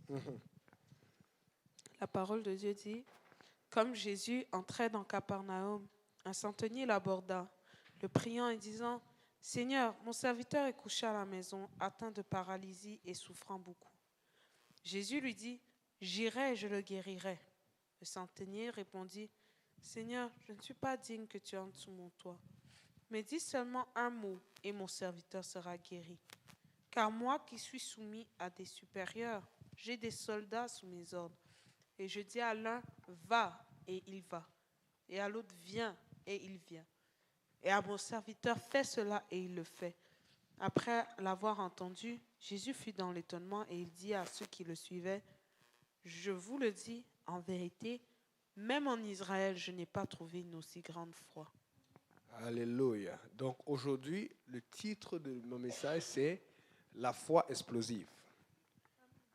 Mhm. La parole de Dieu dit, comme Jésus entrait dans Capernaum, un centenier l'aborda, le priant et disant, Seigneur, mon serviteur est couché à la maison, atteint de paralysie et souffrant beaucoup. Jésus lui dit, j'irai et je le guérirai. Le centenier répondit, Seigneur, je ne suis pas digne que tu entres sous mon toit, mais dis seulement un mot et mon serviteur sera guéri. Car moi qui suis soumis à des supérieurs, j'ai des soldats sous mes ordres. Et je dis à l'un, va, et il va. Et à l'autre, viens, et il vient. Et à mon serviteur, fais cela, et il le fait. Après l'avoir entendu, Jésus fut dans l'étonnement, et il dit à ceux qui le suivaient, je vous le dis, en vérité, même en Israël, je n'ai pas trouvé une aussi grande foi. Alléluia. Donc aujourd'hui, le titre de mon message, c'est la foi explosive.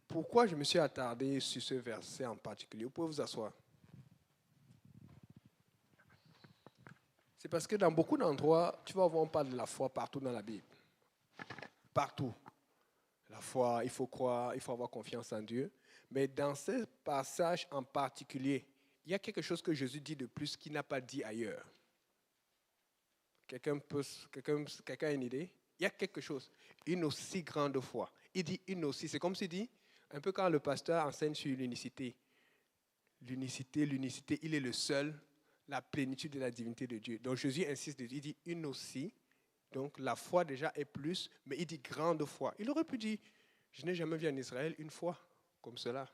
Pourquoi je me suis attardé sur ce verset en particulier? Vous pouvez vous asseoir. C'est parce que dans beaucoup d'endroits, tu vas voir, on parle de la foi partout dans la Bible. Partout. La foi, il faut croire, il faut avoir confiance en Dieu. Mais dans ce passage en particulier, il y a quelque chose que Jésus dit de plus qu'il n'a pas dit ailleurs. Quelqu'un a une idée? Il y a quelque chose, une aussi grande foi. Il dit une aussi. C'est comme s'il dit, un peu quand le pasteur enseigne sur l'unicité. L'unicité, il est le seul, la plénitude de la divinité de Dieu. Donc Jésus insiste, il dit une aussi. Donc la foi déjà est plus, mais il dit grande foi. Il aurait pu dire, je n'ai jamais vu en Israël une foi comme cela.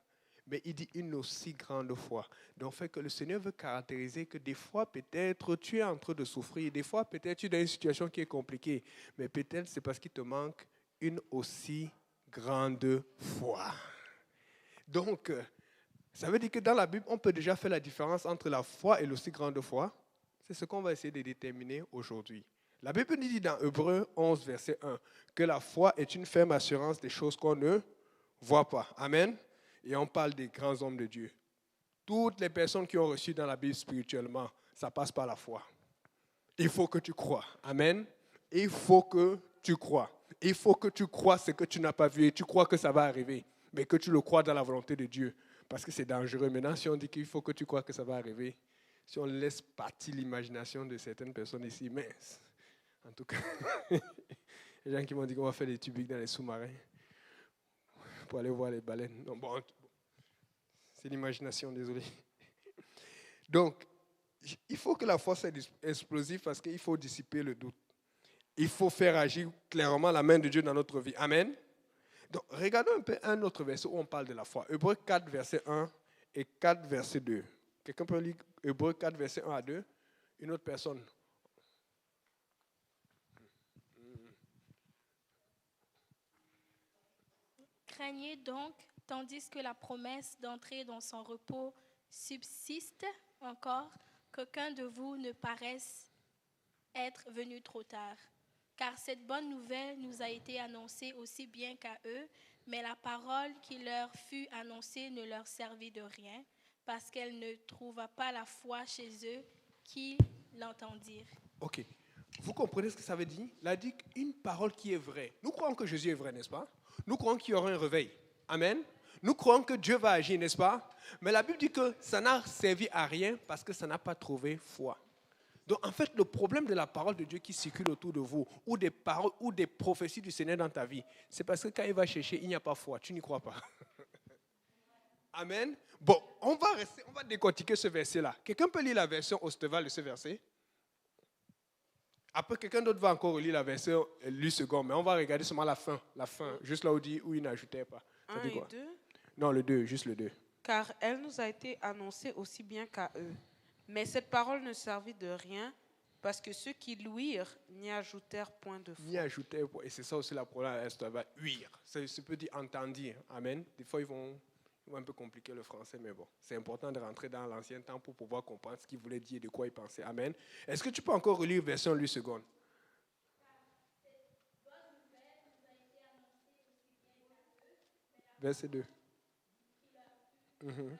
Mais il dit une aussi grande foi. Donc fait que le Seigneur veut caractériser que des fois peut-être tu es en train de souffrir, des fois peut-être tu es dans une situation qui est compliquée, mais peut-être c'est parce qu'il te manque une aussi grande foi. Donc, ça veut dire que dans la Bible, on peut déjà faire la différence entre la foi et l'aussi grande foi. C'est ce qu'on va essayer de déterminer aujourd'hui. La Bible nous dit dans Hébreux 11, verset 1, que la foi est une ferme assurance des choses qu'on ne voit pas. Amen. Et on parle des grands hommes de Dieu. Toutes les personnes qui ont reçu dans la Bible spirituellement, ça passe par la foi. Il faut que tu crois. Amen. Il faut que tu crois. Il faut que tu crois ce que tu n'as pas vu et tu crois que ça va arriver, mais que tu le crois dans la volonté de Dieu. Parce que c'est dangereux. Maintenant, si on dit qu'il faut que tu crois que ça va arriver, si on laisse partir l'imagination de certaines personnes ici, mince. En tout cas, les gens qui m'ont dit qu'on va faire des tubiques dans les sous-marins pour aller voir les baleines. Non, bon, c'est l'imagination, désolé. Donc, il faut que la foi soit explosive parce qu'il faut dissiper le doute. Il faut faire agir clairement la main de Dieu dans notre vie. Amen. Donc, regardons un peu un autre verset où on parle de la foi. Hébreux 4, verset 1 et 4, verset 2. Quelqu'un peut lire Hébreux 4, verset 1 à 2? Une autre personne. Craignez donc, tandis que la promesse d'entrer dans son repos subsiste encore, qu'aucun de vous ne paraisse être venu trop tard. Car cette bonne nouvelle nous a été annoncée aussi bien qu'à eux, mais la parole qui leur fut annoncée ne leur servit de rien, parce qu'elle ne trouva pas la foi chez eux qui l'entendirent. Ok. Vous comprenez ce que ça veut dire? Il a dit une parole qui est vraie. Nous croyons que Jésus est vrai, n'est-ce pas? Nous croyons qu'il y aura un réveil. Amen. Nous croyons que Dieu va agir, n'est-ce pas? Mais la Bible dit que ça n'a servi à rien parce que ça n'a pas trouvé foi. Donc, en fait, le problème de la parole de Dieu qui circule autour de vous, ou des paroles, ou des prophéties du Seigneur dans ta vie, c'est parce que quand il va chercher, il n'y a pas foi. Tu n'y crois pas. Amen. Bon, on va décortiquer ce verset-là. Quelqu'un peut lire la version Osteval de ce verset? Après, quelqu'un d'autre va encore lire la version lu second, mais on va regarder seulement la fin, juste là où dit où il n'ajoutait pas. Ça 1 dit et quoi? 2. Non, le 2, juste le 2. Car elle nous a été annoncée aussi bien qu'à eux. Mais cette parole ne servit de rien, parce que ceux qui l'ouïrent n'y ajoutèrent point de Ni foi. ajouter, et c'est ça aussi la problème, ça va huir. Ça peut dire entendir. Amen. Des fois, ils vont un peu compliquer le français, mais bon, c'est important de rentrer dans l'ancien temps pour pouvoir comprendre ce qu'il voulait dire et de quoi il pensait. Amen. Est-ce que tu peux encore relire version lui seconde? Verset 2. Mhm.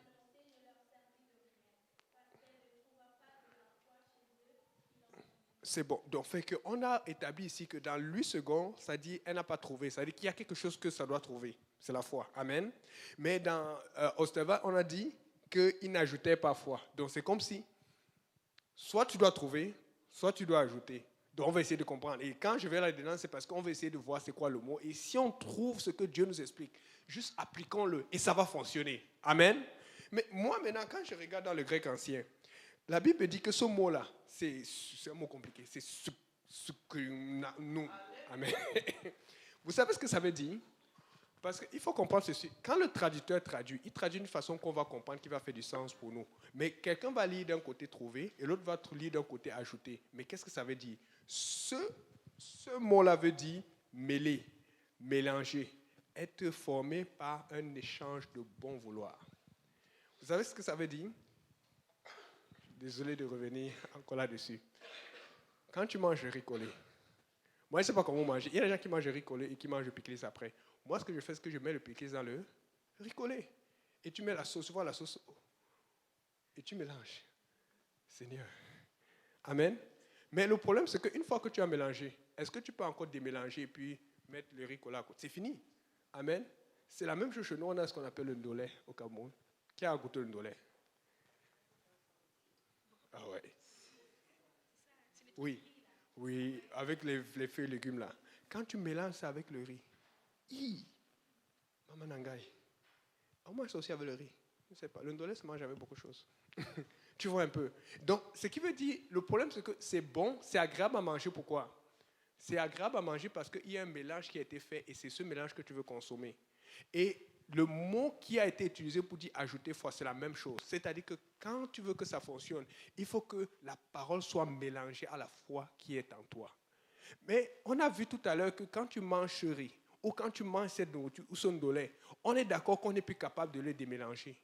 C'est bon. Donc, fait qu'on a établi ici que dans 8 secondes, ça dit elle n'a pas trouvé. Ça dit qu'il y a quelque chose que ça doit trouver. C'est la foi. Amen. Mais dans Osteva, on a dit qu'il n'ajoutait pas foi. Donc, c'est comme si soit tu dois trouver, soit tu dois ajouter. Donc, on va essayer de comprendre. Et quand je vais là-dedans, c'est parce qu'on va essayer de voir c'est quoi le mot. Et si on trouve ce que Dieu nous explique, juste appliquons-le et ça va fonctionner. Amen. Mais moi, maintenant, quand je regarde dans le grec ancien, la Bible dit que ce mot-là, c'est un mot compliqué. C'est ce que nous. Amen. Vous savez ce que ça veut dire? Parce qu'il faut comprendre ceci. Quand le traducteur traduit, il traduit d'une façon qu'on va comprendre, qui va faire du sens pour nous. Mais quelqu'un va lire d'un côté trouver et l'autre va lire d'un côté ajouter. Mais qu'est-ce que ça veut dire? Ce mot-là veut dire mêler, mélanger, être formé par un échange de bon vouloir. Vous savez ce que ça veut dire? Désolé de revenir encore là-dessus. Quand tu manges le riz collé, moi je ne sais pas comment manger. Il y a des gens qui mangent le riz collé et qui mangent le pickles après. Moi ce que je fais, c'est que je mets le pickles dans le riz collé. Et tu mets la sauce, tu vois la sauce, et tu mélanges. Seigneur. Amen. Mais le problème, c'est qu'une fois que tu as mélangé, est-ce que tu peux encore démélanger et puis mettre le riz collé à côté? C'est fini. Amen. C'est la même chose chez nous, on a ce qu'on appelle le ndolé au Cameroun. Qui a goûté le ndolé? Ah ouais. Oui, oui, avec les feuilles et légumes là. Quand tu mélanges ça avec le riz, maman nangai. On mange ça aussi avec le riz. Je ne sais pas, le ndolé se mange avec beaucoup de choses. Tu vois un peu. Donc, ce qui veut dire, le problème c'est que c'est bon, c'est agréable à manger. Pourquoi? C'est agréable à manger parce qu'il y a un mélange qui a été fait et c'est ce mélange que tu veux consommer. Et le mot qui a été utilisé pour dire ajouter foi, c'est la même chose. C'est-à-dire que quand tu veux que ça fonctionne, il faut que la parole soit mélangée à la foi qui est en toi. Mais on a vu tout à l'heure que quand tu manges ce riz, ou quand tu manges cette nourriture, ou ce ndolé, on est d'accord qu'on n'est plus capable de les démélanger.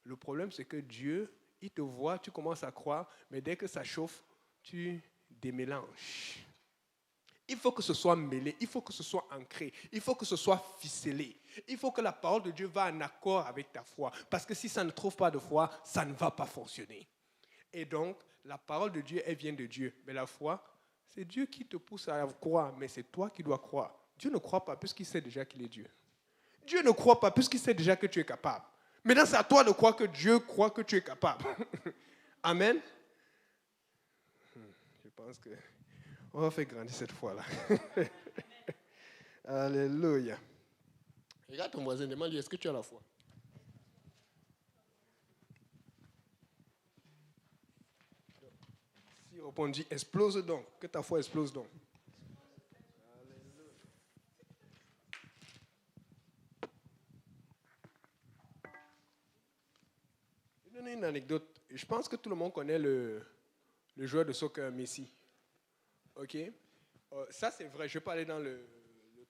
Le problème, c'est que Dieu, il te voit, tu commences à croire, mais dès que ça chauffe, tu démélanges. Il faut que ce soit mêlé, il faut que ce soit ancré, il faut que ce soit ficelé. Il faut que la parole de Dieu va en accord avec ta foi. Parce que si ça ne trouve pas de foi, ça ne va pas fonctionner. Et donc, la parole de Dieu, elle vient de Dieu. Mais la foi, c'est Dieu qui te pousse à croire, mais c'est toi qui dois croire. Dieu ne croit pas puisqu'il sait déjà qu'il est Dieu. Dieu ne croit pas puisqu'il sait déjà que tu es capable. Maintenant, c'est à toi de croire que Dieu croit que tu es capable. Amen. Je pense que on va faire grandir cette fois-là. Alléluia. Regarde ton voisin, demande-lui, est-ce que tu as la foi? Si il répond, dit, explose donc, que ta foi explose donc. Je vais donner une anecdote. Je pense que tout le monde connaît le joueur de soccer Messi. Ok? Ça, c'est vrai. Je ne vais pas aller dans le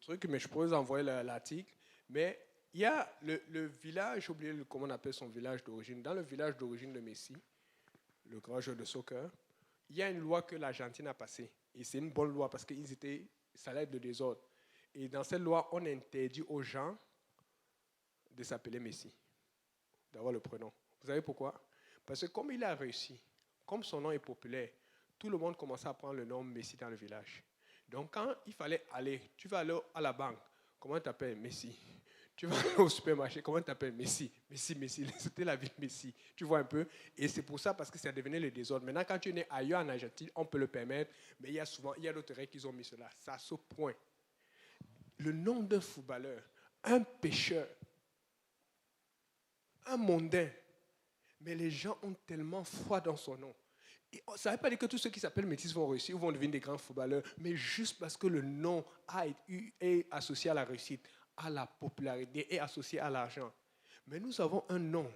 truc, mais je pourrais vous envoyer l'article. Mais il y a le village, j'ai oublié comment on appelle son village d'origine. Dans le village d'origine de Messi, le grand joueur de soccer, il y a une loi que l'Argentine a passée. Et c'est une bonne loi parce que ça allait être le désordre. Et dans cette loi, on interdit aux gens de s'appeler Messi, d'avoir le prénom. Vous savez pourquoi? Parce que comme il a réussi, comme son nom est populaire, tout le monde commençait à prendre le nom Messi dans le village. Donc quand il fallait aller, tu vas aller à la banque, comment tu t'appelles? Messi. Tu vas aller au supermarché, comment tu t'appelles? Messi. Messi. C'était la ville Messi. Tu vois un peu? Et c'est pour ça, parce que ça devenait le désordre. Maintenant, quand tu es né ailleurs en Argentine, on peut le permettre, mais il y a d'autres règles qui ont mis cela. C'est à ce point. Le nom d'un footballeur, un pêcheur, un mondain, mais les gens ont tellement foi dans son nom. Et ça ne veut pas dire que tous ceux qui s'appellent métis vont réussir ou vont devenir des grands footballeurs, mais juste parce que le nom est associé à la réussite, à la popularité et associé à l'argent. Mais nous avons un nom,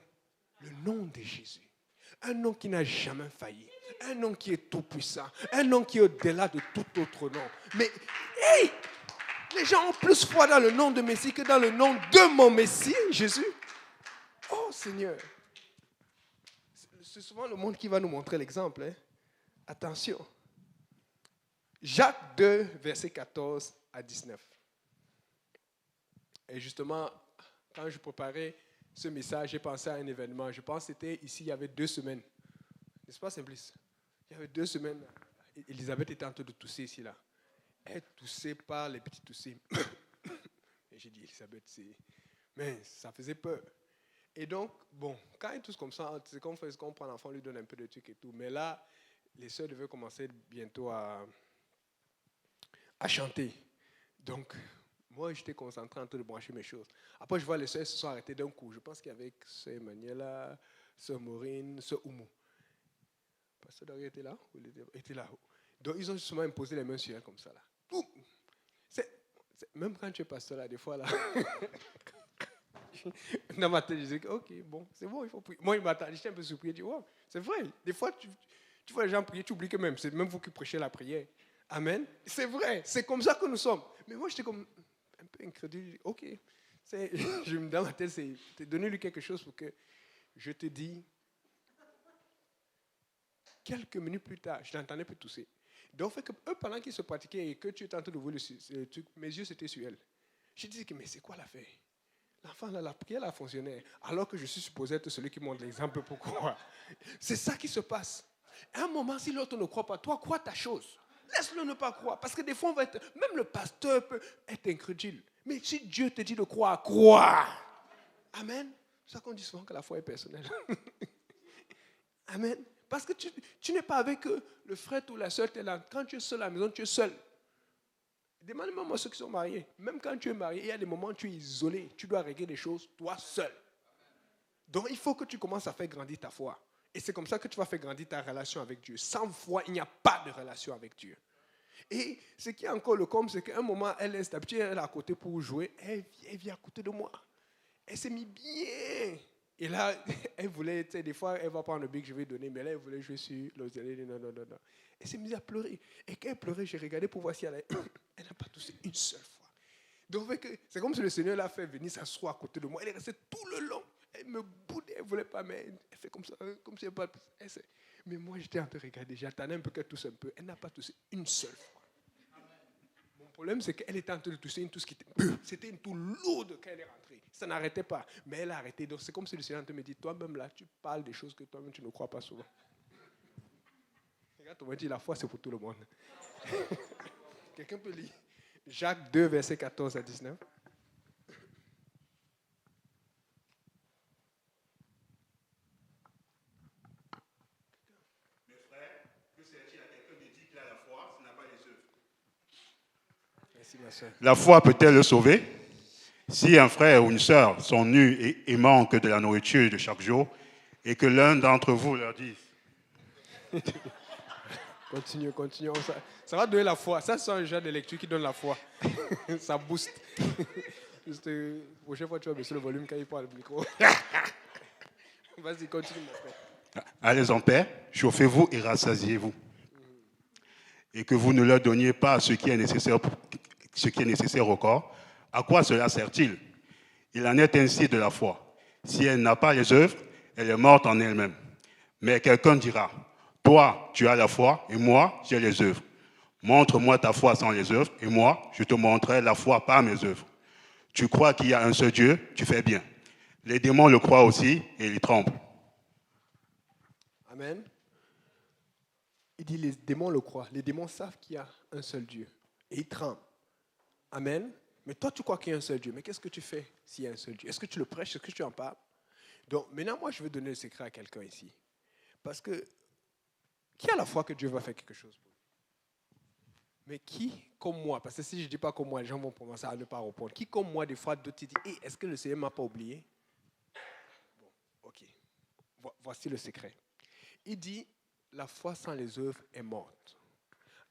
le nom de Jésus. Un nom qui n'a jamais failli. Un nom qui est tout puissant. Un nom qui est au-delà de tout autre nom. Mais, hey! Les gens ont plus foi dans le nom de Messie que dans le nom de mon Messie, Jésus. Oh Seigneur. C'est souvent le monde qui va nous montrer l'exemple. Hein? Attention. Jacques 2, versets 14 à 19. Et justement, quand je préparais ce message, j'ai pensé à un événement. Je pense que c'était ici, il y avait 2 semaines. N'est-ce pas, Simplice? Il y avait 2 semaines. Elisabeth était en train de tousser ici, là. Elle toussait par les petits toussés. Et j'ai dit, Elisabeth, mais ça faisait peur. Et donc, bon, quand ils toussent comme ça, c'est qu'on fait, qu'on prend l'enfant, lui donne un peu de trucs et tout. Mais là, les sœurs devaient commencer bientôt à chanter. Donc, moi, j'étais concentré en train de brancher mes choses. Après, je vois les sœurs se sont arrêtées d'un coup. Je pense qu'il y avait sœur Emmanuela, sœur Maureen, sœur Oumou. Pasteur Dario était là? Il était là. Donc, ils ont justement imposé les mains sur elle comme ça, là. Même quand tu es pasteur, là, des fois, là, dans ma tête, je disais, ok, bon, c'est bon, il faut prier. Moi, il m'attendait, j'étais un peu surpris. Je dis, wow, c'est vrai. Des fois, tu vois les gens prier, tu oublies que même, c'est même vous qui prêchez la prière. Amen. C'est vrai, c'est comme ça que nous sommes. Mais moi, j'étais comme un peu incrédule. Ok, dans ma tête, c'est donner-lui quelque chose pour que je te dis. Quelques minutes plus tard, je l'entendais plus tousser. Donc, fait que eux, pendant qu'ils se pratiquaient et que tu étais en train de voir le truc, mes yeux c'était sur elle. Je disais, mais c'est quoi l'affaire? L'enfant, là, la prière, a fonctionné. Alors que je suis supposé être celui qui montre l'exemple pour croire. C'est ça qui se passe. À un moment, si l'autre ne croit pas, toi, crois ta chose. Laisse-le ne pas croire. Parce que des fois, même le pasteur peut être incrédule. Mais si Dieu te dit de croire, crois. Amen. C'est ça qu'on dit souvent que la foi est personnelle. Amen. Parce que tu n'es pas avec le frère ou la soeur. Quand tu es seul à la maison, tu es seul. Demande-moi à ceux qui sont mariés. Même quand tu es marié, il y a des moments où tu es isolé. Tu dois régler des choses toi seul. Donc il faut que tu commences à faire grandir ta foi. Et c'est comme ça que tu vas faire grandir ta relation avec Dieu. Sans foi, il n'y a pas de relation avec Dieu. Et ce qui est encore le comble, c'est qu'à un moment, elle est d'habitude, elle est à côté pour jouer. Elle vient à côté de moi. Elle s'est mise bien. Et là, elle voulait, tu sais, des fois, elle va prendre le bic que je vais donner, mais là, elle voulait jouer sur l'auxiliaire. Non. Elle s'est mise à pleurer. Et quand elle pleurait, j'ai regardé pour voir si elle n'a pas toussé une seule fois. Donc, c'est comme si le Seigneur l'a fait venir s'asseoir à côté de moi. Elle est restée tout le long. Elle me boudait, elle ne voulait pas, mais elle fait comme ça, comme si elle ne pas. Mais moi, j'étais en train de regarder. J'attendais un peu qu'elle tousse un peu. Elle n'a pas toussé une seule fois. Mon problème, c'est qu'elle était en train de tousser une tousse qui était. C'était une toux lourde quand elle est rentrée. Ça n'arrêtait pas. Mais elle a arrêté. Donc, c'est comme si le Seigneur me dit, toi-même là, tu parles des choses que toi-même tu ne crois pas souvent. Regarde, on va dire, la foi, c'est pour tout le monde. Quelqu'un peut lire Jacques 2, versets 14 à 19. Mes frères, que sert-il à quelqu'un de dire qu'il a la foi s'il n'a pas les œuvres? Merci, ma soeur. La foi peut-elle le sauver? Si un frère ou une sœur sont nus et manquent de la nourriture de chaque jour, et que l'un d'entre vous leur dise... Continue. Ça va donner la foi. Ça, c'est un genre de lecture qui donne la foi. Ça booste. Juste, prochaine fois, tu vas baisser le volume quand il parle le micro. Vas-y, continue, mon frère. Allez en paix, chauffez-vous et rassasiez-vous. Et que vous ne leur donniez pas ce qui est nécessaire au corps. À quoi cela sert-il? Il en est ainsi de la foi. Si elle n'a pas les œuvres, elle est morte en elle-même. Mais quelqu'un dira, toi, tu as la foi, et moi, j'ai les œuvres. Montre-moi ta foi sans les œuvres, et moi, je te montrerai la foi par mes œuvres. Tu crois qu'il y a un seul Dieu, tu fais bien. Les démons le croient aussi, et ils tremblent. Amen. Il dit, les démons le croient. Les démons savent qu'il y a un seul Dieu. Et ils tremblent. Amen. Mais toi, tu crois qu'il y a un seul Dieu. Mais qu'est-ce que tu fais s'il y a un seul Dieu? Est-ce que tu le prêches? Est-ce que tu en parles? Donc, maintenant, moi, je vais donner le secret à quelqu'un ici. Parce que, qui a la foi que Dieu va faire quelque chose pour lui? Mais qui, comme moi, parce que si je ne dis pas comme moi, les gens vont commencer à ne pas répondre. Qui, comme moi, des fois, d'autres disent, hey, est-ce que le Seigneur ne m'a pas oublié? Bon, ok. Voici le secret. Il dit, la foi sans les œuvres est morte.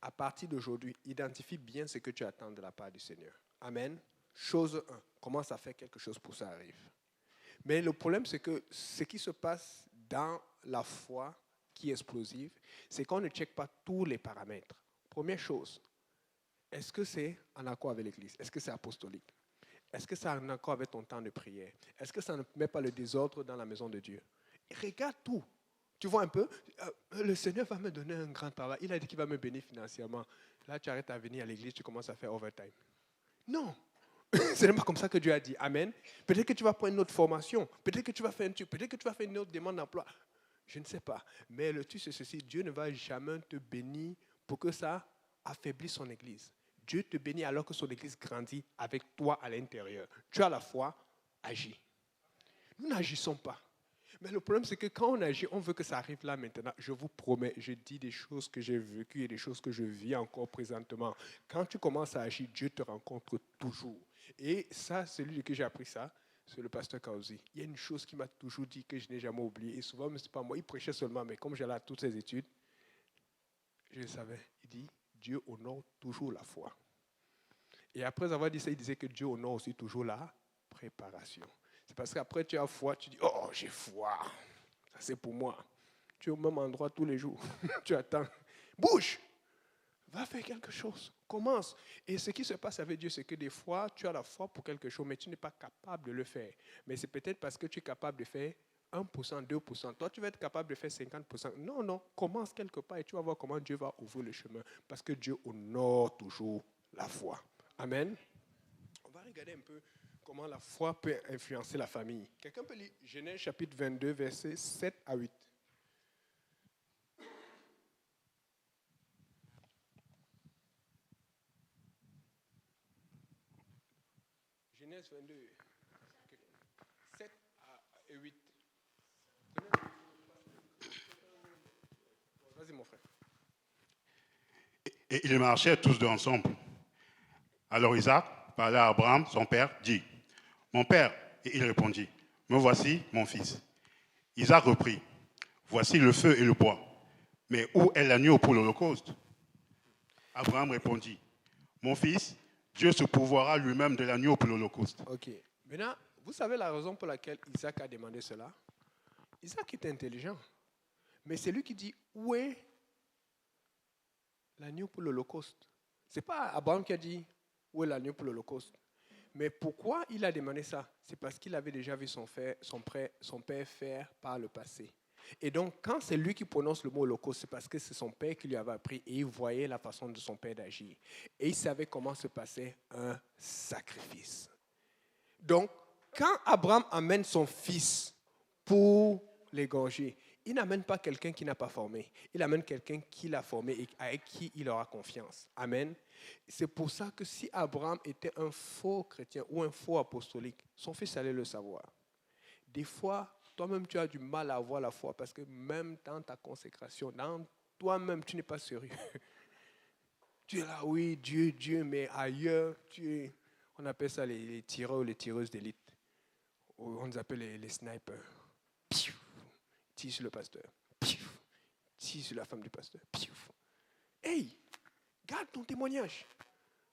À partir d'aujourd'hui, identifie bien ce que tu attends de la part du Seigneur. Amen. Chose 1, commence à faire quelque chose pour que ça arrive. Mais le problème, c'est que ce qui se passe dans la foi qui est explosive, c'est qu'on ne check pas tous les paramètres. Première chose, est-ce que c'est en accord avec l'Église? Est-ce que c'est apostolique? Est-ce que c'est en accord avec ton temps de prière? Est-ce que ça ne met pas le désordre dans la maison de Dieu? Et regarde tout. Tu vois un peu, le Seigneur va me donner un grand travail. Il a dit qu'il va me bénir financièrement. Là, tu arrêtes à venir à l'église, tu commences à faire overtime. Non. Ce n'est pas comme ça que Dieu a dit. Amen. Peut-être que tu vas prendre une autre formation. Peut-être que tu vas faire un truc. Peut-être que tu vas faire une autre demande d'emploi. Je ne sais pas. Mais le truc, c'est ceci. Dieu ne va jamais te bénir pour que ça affaiblisse son Église. Dieu te bénit alors que son Église grandit avec toi à l'intérieur. Tu as la foi, agis. Nous n'agissons pas. Mais le problème, c'est que quand on agit, on veut que ça arrive là maintenant. Je vous promets, je dis des choses que j'ai vécues et des choses que je vis encore présentement. Quand tu commences à agir, Dieu te rencontre toujours. Et ça, celui de qui j'ai appris ça, c'est le pasteur Kauzi. Il y a une chose qu'il m'a toujours dit que je n'ai jamais oublié. Et souvent, ce n'est pas moi, il prêchait seulement, mais comme j'allais à toutes ses études, je le savais. Il dit, Dieu honore toujours la foi. Et après avoir dit ça, il disait que Dieu honore aussi toujours la préparation. C'est parce qu'après tu as foi, tu dis, oh, j'ai foi. Ça, c'est pour moi. Tu es au même endroit tous les jours. Tu attends. Bouge. Va faire quelque chose. Commence. Et ce qui se passe avec Dieu, c'est que des fois, tu as la foi pour quelque chose, mais tu n'es pas capable de le faire. Mais c'est peut-être parce que tu es capable de faire 1%, 2%. Toi, tu vas être capable de faire 50%. Non, non. Commence quelque part et tu vas voir comment Dieu va ouvrir le chemin. Parce que Dieu honore toujours la foi. Amen. On va regarder un peu comment la foi peut influencer la famille. Quelqu'un peut lire Genèse chapitre 22, versets 7 à 8. Genèse 22, 7 et 8. Vas-y, mon frère. Et ils marchaient tous deux ensemble. Alors Isaac parla à Abraham, son père, dit, « Mon père » Et il répondit, « Me voici, mon fils. » Isaac reprit, « Voici le feu et le bois. Mais où est l'agneau pour l'holocauste » Abraham répondit, « Mon fils, Dieu se pourvoira lui-même de l'agneau pour l'holocauste. » Ok. Maintenant, vous savez la raison pour laquelle Isaac a demandé cela? Isaac est intelligent. Mais c'est lui qui dit, où est l'agneau pour l'holocauste? Ce n'est pas Abraham qui a dit, où est l'agneau pour l'holocauste? Mais pourquoi il a demandé ça? C'est parce qu'il avait déjà vu son père faire par le passé. Et donc, quand c'est lui qui prononce le mot holocauste, c'est parce que c'est son père qui lui avait appris et il voyait la façon de son père d'agir. Et il savait comment se passait un sacrifice. Donc, quand Abraham amène son fils pour l'égorger, il n'amène pas quelqu'un qui n'a pas formé. Il amène quelqu'un qui l'a formé et avec qui il aura confiance. Amen. C'est pour ça que si Abraham était un faux chrétien ou un faux apostolique, son fils allait le savoir. Des fois, toi-même, tu as du mal à avoir la foi parce que même dans ta consécration, dans toi-même, tu n'es pas sérieux. Tu es là, oui, Dieu, mais ailleurs, on appelle ça les tireurs ou les tireuses d'élite. On les appelle les snipers. Tire sur le pasteur. Tire sur la femme du pasteur. Hey, garde ton témoignage.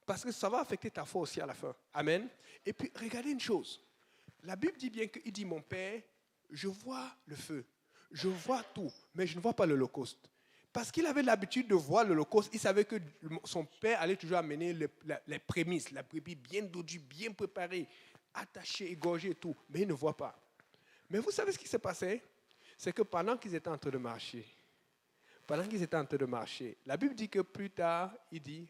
Parce que ça va affecter ta foi aussi à la fin. Amen. Et puis, regardez une chose. La Bible dit bien qu'il dit, mon père, je vois le feu, je vois tout, mais je ne vois pas l'holocauste. Parce qu'il avait l'habitude de voir l'holocauste, il savait que son père allait toujours amener les prémices, la brebis bien dodue, bien préparée, attachée, égorgée et tout, mais il ne voit pas. Mais vous savez ce qui s'est passé? C'est que pendant qu'ils étaient en train de marcher, la Bible dit que plus tard, il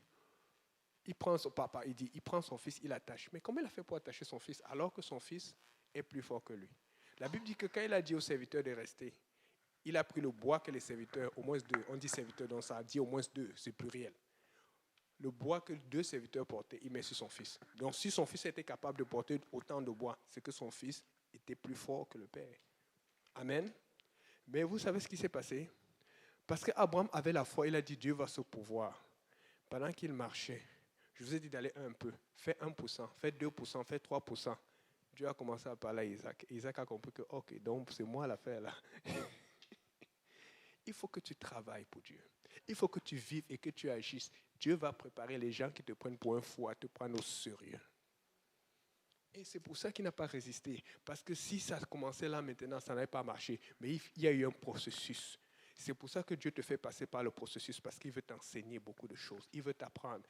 prend son fils, il l'attache. Mais comment il a fait pour attacher son fils alors que son fils est plus fort que lui? La Bible dit que quand il a dit aux serviteurs de rester, il a pris le bois que les serviteurs, au moins deux, on dit serviteurs, donc ça dit au moins deux, c'est pluriel. Le bois que deux serviteurs portaient, il met sur son fils. Donc si son fils était capable de porter autant de bois, c'est que son fils était plus fort que le père. Amen. Mais vous savez ce qui s'est passé? Parce qu'Abraham avait la foi, il a dit Dieu va se pourvoir. Pendant qu'il marchait, je vous ai dit d'aller un peu, fais 1%, fais 2%, fais 3%. Dieu a commencé à parler à Isaac. Isaac a compris que, ok, donc c'est moi l'affaire là. Il faut que tu travailles pour Dieu. Il faut que tu vives et que tu agisses. Dieu va préparer les gens qui te prennent pour un fou à te prendre au sérieux. Et c'est pour ça qu'il n'a pas résisté. Parce que si ça commençait là maintenant, ça n'allait pas marcher. Mais il y a eu un processus. C'est pour ça que Dieu te fait passer par le processus, parce qu'il veut t'enseigner beaucoup de choses. Il veut t'apprendre.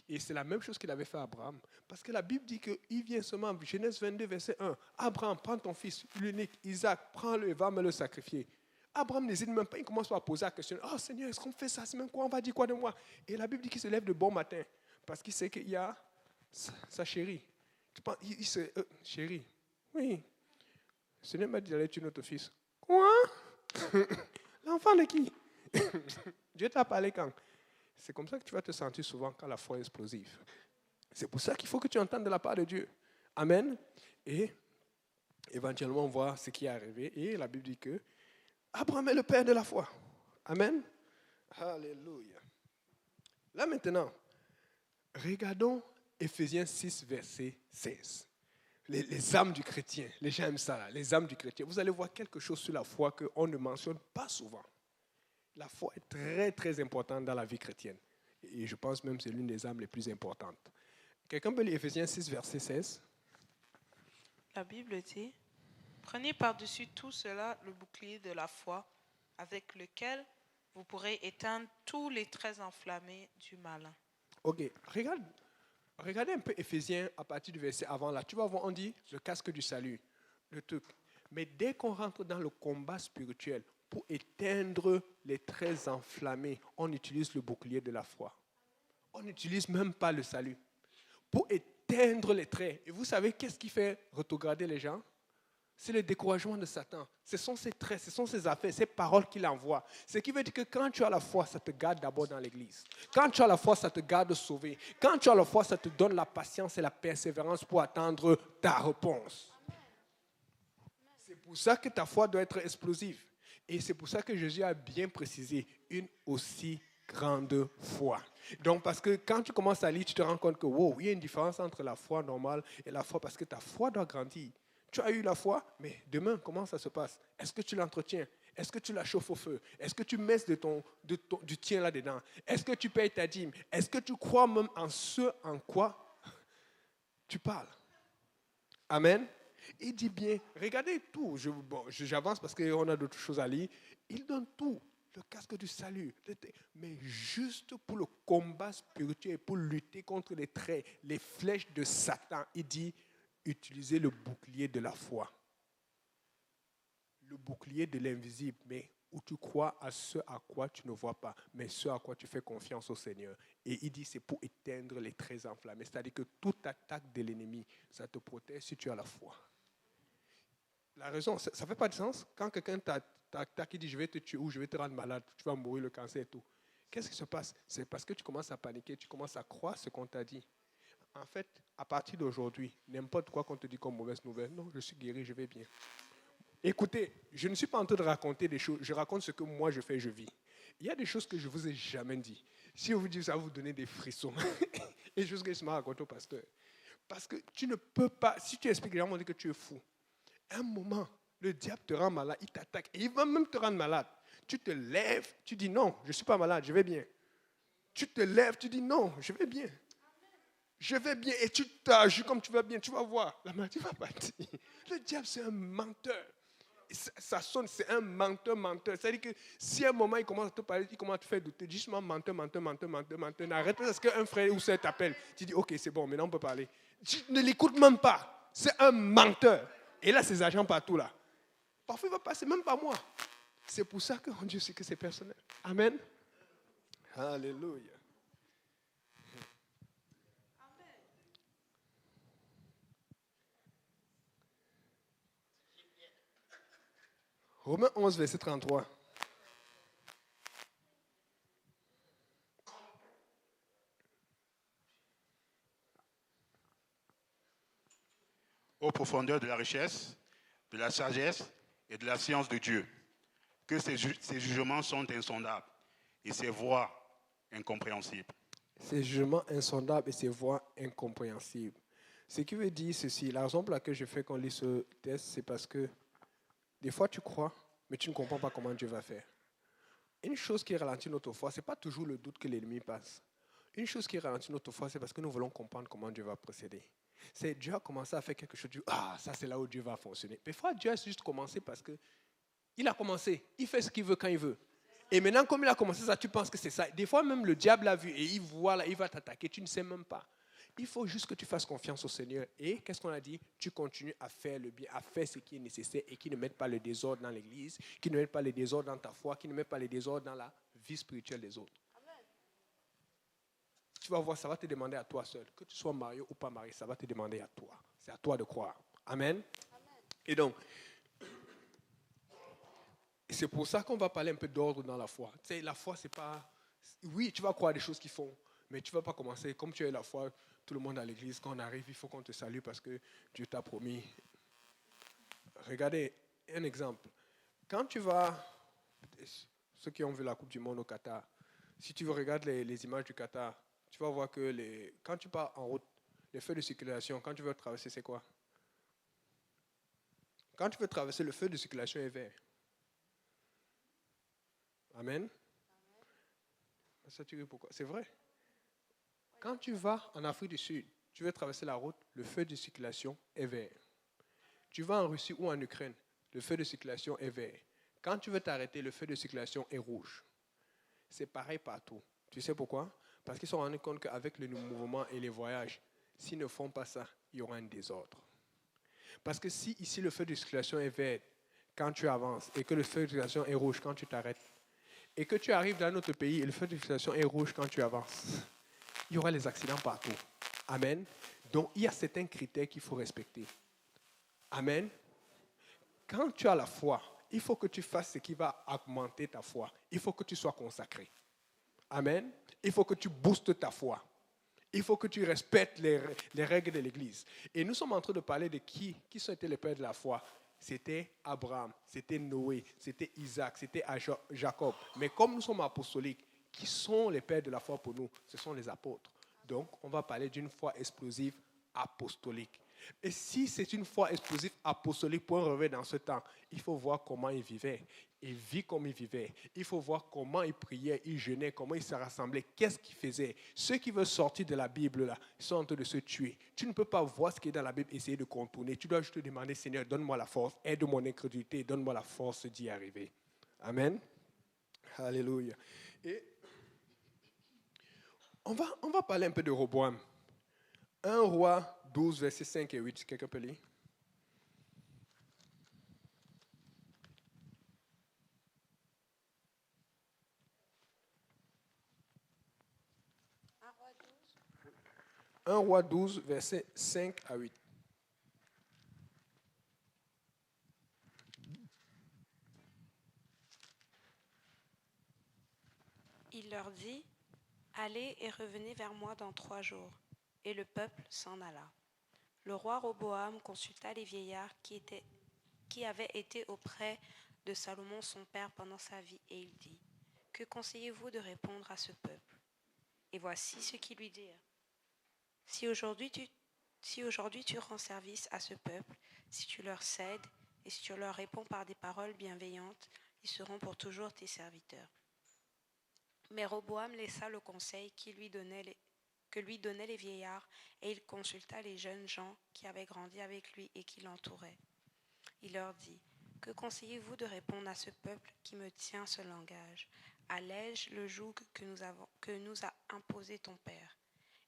Et c'est la même chose qu'il avait fait à Abraham. Parce que la Bible dit qu'il vient seulement, Genèse 22, verset 1. Abraham, prends ton fils, l'unique, Isaac, prends-le et va me le sacrifier. Abraham n'hésite même pas, il commence à poser la question. Oh Seigneur, est-ce qu'on fait ça? C'est même quoi? On va dire quoi de moi? Et la Bible dit qu'il se lève de bon matin, parce qu'il sait qu'il y a sa chérie. Chérie, oui. Le Seigneur m'a dit d'aller tuer notre fils. Quoi? L'enfant de qui? Dieu t'a parlé quand? C'est comme ça que tu vas te sentir souvent quand la foi est explosive. C'est pour ça qu'il faut que tu entendes de la part de Dieu. Amen. Et éventuellement, on voit ce qui est arrivé. Et la Bible dit que Abraham est le père de la foi. Amen. Alléluia. Là maintenant, regardons Éphésiens 6, verset 16. Les âmes du chrétien. Les gens aiment ça, là, les âmes du chrétien. Vous allez voir quelque chose sur la foi qu'on ne mentionne pas souvent. La foi est très, très importante dans la vie chrétienne. Et je pense même que c'est l'une des âmes les plus importantes. Quelqu'un peut lire Éphésiens 6, verset 16? La Bible dit, prenez par-dessus tout cela le bouclier de la foi, avec lequel vous pourrez éteindre tous les traits enflammés du malin. Ok, regardez un peu Éphésiens à partir du verset avant là. Tu vas voir, on dit le casque du salut, le truc. Mais dès qu'on rentre dans le combat spirituel, pour éteindre les traits enflammés, on utilise le bouclier de la foi. On n'utilise même pas le salut. Pour éteindre les traits. Et vous savez qu'est-ce qui fait rétrograder les gens? C'est le découragement de Satan. Ce sont ses traits, ce sont ses affaires, ses paroles qu'il envoie. Ce qui veut dire que quand tu as la foi, ça te garde d'abord dans l'église. Quand tu as la foi, ça te garde sauvé. Quand tu as la foi, ça te donne la patience et la persévérance pour attendre ta réponse. C'est pour ça que ta foi doit être explosive. Et c'est pour ça que Jésus a bien précisé une aussi grande foi. Donc, parce que quand tu commences à lire, tu te rends compte que wow, il y a une différence entre la foi normale et la foi parce que ta foi doit grandir. Tu as eu la foi, mais demain, comment ça se passe? Est-ce que tu l'entretiens? Est-ce que tu la chauffes au feu? Est-ce que tu mets du tien là-dedans? Est-ce que tu payes ta dîme? Est-ce que tu crois même en ce en quoi tu parles? Amen. Il dit bien, regardez tout. J'avance parce qu'on a d'autres choses à lire. Il donne tout. Le casque du salut. Mais juste pour le combat spirituel, pour lutter contre les traits, les flèches de Satan, il dit, utilisez le bouclier de la foi. Le bouclier de l'invisible, mais où tu crois à ce à quoi tu ne vois pas, mais ce à quoi tu fais confiance au Seigneur. Et il dit, c'est pour éteindre les traits enflammés. C'est-à-dire que toute attaque de l'ennemi, ça te protège si tu as la foi. La raison, ça ne fait pas de sens. Quand quelqu'un t'attaque, il dit, je vais te tuer ou je vais te rendre malade, tu vas mourir, le cancer et tout. Qu'est-ce qui se passe? C'est parce que tu commences à paniquer, tu commences à croire ce qu'on t'a dit. En fait, à partir d'aujourd'hui, n'importe quoi qu'on te dit comme mauvaise nouvelle, non, je suis guéri, je vais bien. Écoutez, je ne suis pas en train de raconter des choses, je raconte ce que moi je fais, je vis. Il y a des choses que je ne vous ai jamais dit. Si on vous dit ça, va vous donner des frissons. Et des choses que je m'ai raconté au pasteur. Parce que tu ne peux pas, si tu expliques les gens vont dire que tu es fou. À un moment, le diable te rend malade, il t'attaque et il va même te rendre malade. Tu te lèves, tu dis non, je ne suis pas malade, je vais bien. Tu te lèves, tu dis non, je vais bien. Je vais bien et tu t'ajules comme tu vas bien, tu vas voir, la maladie va partir. Le diable, c'est un menteur. Ça sonne, c'est un menteur. C'est-à-dire que si à un moment il commence à te parler, il commence à te faire douter, justement menteur. N'arrête pas parce qu'un frère ou sœur t'appelle. Tu dis, ok, c'est bon, maintenant on peut parler. Tu ne l'écoutes même pas. C'est un menteur. Et là, ses agents partout là. Parfois, il va passer même par moi. C'est pour ça que Dieu sait que c'est personnel. Amen. Alléluia. Romains 11, verset 33. Aux profondeurs de la richesse, de la sagesse et de la science de Dieu, que ses jugements sont insondables et ses voies incompréhensibles. Ses jugements insondables et ses voies incompréhensibles. Ce qui veut dire ceci, la raison pour laquelle je fais qu'on lit ce texte, c'est parce que des fois tu crois, mais tu ne comprends pas comment Dieu va faire. Une chose qui ralentit notre foi, ce n'est pas toujours le doute que l'ennemi passe. Une chose qui ralentit notre foi, c'est parce que nous voulons comprendre comment Dieu va procéder. C'est Dieu a commencé à faire quelque chose, ça c'est là où Dieu va fonctionner. Parfois Dieu a juste commencé parce qu'il a commencé, il fait ce qu'il veut quand il veut. Et maintenant comme il a commencé ça, tu penses que c'est ça. Des fois même le diable l'a vu et il voit là, il va t'attaquer, tu ne sais même pas. Il faut juste que tu fasses confiance au Seigneur. Et qu'est-ce qu'on a dit? Tu continues à faire le bien, à faire ce qui est nécessaire et qui ne mette pas le désordre dans l'église, qui ne mette pas le désordre dans ta foi, qui ne mette pas le désordre dans la vie spirituelle des autres. Amen. Tu vas voir, ça va te demander à toi seul. Que tu sois marié ou pas marié, ça va te demander à toi. C'est à toi de croire. Amen. Amen. Et donc, c'est pour ça qu'on va parler un peu d'ordre dans la foi. Tu sais, la foi, c'est pas... Oui, tu vas croire des choses qu'ils font, mais tu ne vas pas commencer. Comme tu es la foi, tout le monde à l'église, quand on arrive, il faut qu'on te salue parce que Dieu t'a promis. Regardez un exemple. Quand tu vas, ceux qui ont vu la Coupe du Monde au Qatar, si tu regardes les images du Qatar, tu vas voir que quand tu pars en route, les feux de circulation, quand tu veux traverser, c'est quoi? Quand tu veux traverser, le feu de circulation est vert. Amen. Ça, tu veux pourquoi? C'est vrai. Quand tu vas en Afrique du Sud, tu veux traverser la route, le feu de circulation est vert. Tu vas en Russie ou en Ukraine, le feu de circulation est vert. Quand tu veux t'arrêter, le feu de circulation est rouge. C'est pareil partout. Tu sais pourquoi? Parce qu'ils se sont rendus compte qu'avec le mouvement et les voyages, s'ils ne font pas ça, il y aura un désordre. Parce que si ici le feu de circulation est vert quand tu avances et que le feu de circulation est rouge quand tu t'arrêtes, et que tu arrives dans notre pays et le feu de circulation est rouge quand tu avances, il y aura les accidents partout. Amen. Donc, il y a certains critères qu'il faut respecter. Amen. Quand tu as la foi, il faut que tu fasses ce qui va augmenter ta foi. Il faut que tu sois consacré. Amen. Il faut que tu boostes ta foi. Il faut que tu respectes les règles de l'Église. Et nous sommes en train de parler de qui sont été les pères de la foi. C'était Abraham, c'était Noé, c'était Isaac, c'était Jacob. Mais comme nous sommes apostoliques, qui sont les pères de la foi pour nous? Ce sont les apôtres. Donc, on va parler d'une foi explosive apostolique. Et si c'est une foi explosive apostolique pour un revers dans ce temps, il faut voir comment il vivait. Il vit comme il vivait. Il faut voir comment il priait, il jeûnait, comment il se rassemblait, qu'est-ce qu'il faisait. Ceux qui veulent sortir de la Bible, là, ils sont en train de se tuer. Tu ne peux pas voir ce qui est dans la Bible et essayer de contourner. Tu dois juste te demander, Seigneur, donne-moi la force, aide mon incrédulité, donne-moi la force d'y arriver. Amen. Alléluia. Et on va parler un peu de Roboam. 1 Roi 12, versets 5 et 8. Quelqu'un peut lire? Un Roi 12, versets 5 à 8. Il leur dit, « Allez et revenez vers moi dans 3 jours. » Et le peuple s'en alla. Le roi Roboam consulta les vieillards qui avaient été auprès de Salomon son père pendant sa vie, et il dit, « Que conseillez-vous de répondre à ce peuple ?» Et voici ce qu'ils lui dirent. « Si aujourd'hui tu rends service à ce peuple, si tu leur cèdes et si tu leur réponds par des paroles bienveillantes, ils seront pour toujours tes serviteurs. » Mais Roboam laissa le conseil que lui donnaient les vieillards, et il consulta les jeunes gens qui avaient grandi avec lui et qui l'entouraient. Il leur dit, « Que conseillez-vous de répondre à ce peuple qui me tient ce langage? Allège le joug que nous a imposé ton père. »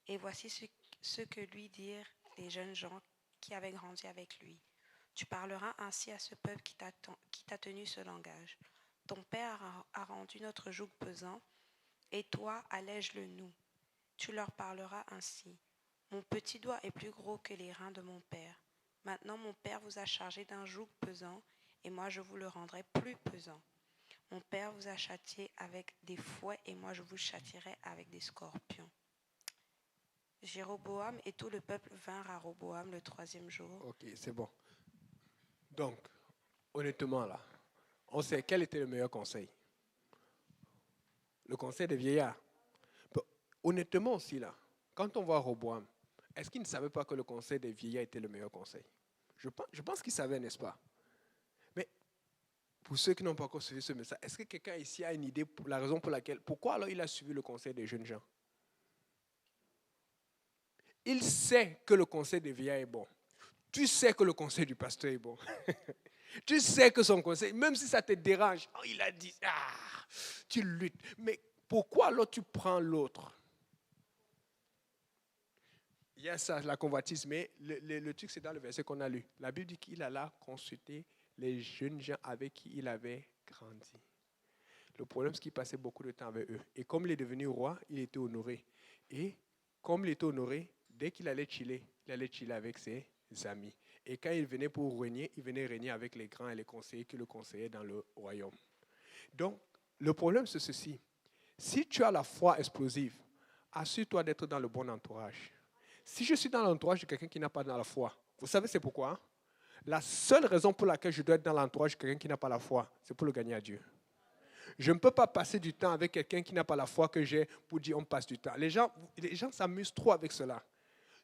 Et voici ce que lui dirent les jeunes gens qui avaient grandi avec lui. « Tu parleras ainsi à ce peuple qui t'a tenu ce langage. Ton père a rendu notre joug pesant, et toi, allège-le nous. Tu leur parleras ainsi. Mon petit doigt est plus gros que les reins de mon père. Maintenant, mon père vous a chargé d'un joug pesant, et moi je vous le rendrai plus pesant. Mon père vous a châtié avec des fouets, et moi je vous châtierai avec des scorpions. » Jéroboam et tout le peuple vinrent à Roboam le 3e jour. Ok, c'est bon. Donc, honnêtement là, on sait quel était le meilleur conseil. Le conseil des vieillards. Bon, honnêtement aussi là, quand on voit Roboam, est-ce qu'il ne savait pas que le conseil des vieillards était le meilleur conseil? Je pense qu'il savait, n'est-ce pas? Mais pour ceux qui n'ont pas encore suivi ce message, est-ce que quelqu'un ici a une idée pour la raison pour laquelle, pourquoi alors il a suivi le conseil des jeunes gens? Il sait que le conseil des vieillards est bon. Tu sais que le conseil du pasteur est bon. Tu sais que son conseil, même si ça te dérange, oh, il a dit, tu luttes. Mais pourquoi alors tu prends l'autre? Il y a ça, la convoitise, mais le truc c'est dans le verset qu'on a lu. La Bible dit qu'il alla consulter les jeunes gens avec qui il avait grandi. Le problème c'est qu'il passait beaucoup de temps avec eux. Et comme il est devenu roi, il était honoré. Et comme il était honoré, dès qu'il allait chiller avec ses amis. Et quand il venait pour régner, il venait régner avec les grands et les conseillers qui le conseillaient dans le royaume. Donc, le problème c'est ceci. Si tu as la foi explosive, assure-toi d'être dans le bon entourage. Si je suis dans l'entourage de quelqu'un qui n'a pas la foi, vous savez c'est pourquoi? La seule raison pour laquelle je dois être dans l'entourage de quelqu'un qui n'a pas la foi, c'est pour le gagner à Dieu. Je ne peux pas passer du temps avec quelqu'un qui n'a pas la foi que j'ai pour dire on passe du temps. Les gens s'amusent trop avec cela.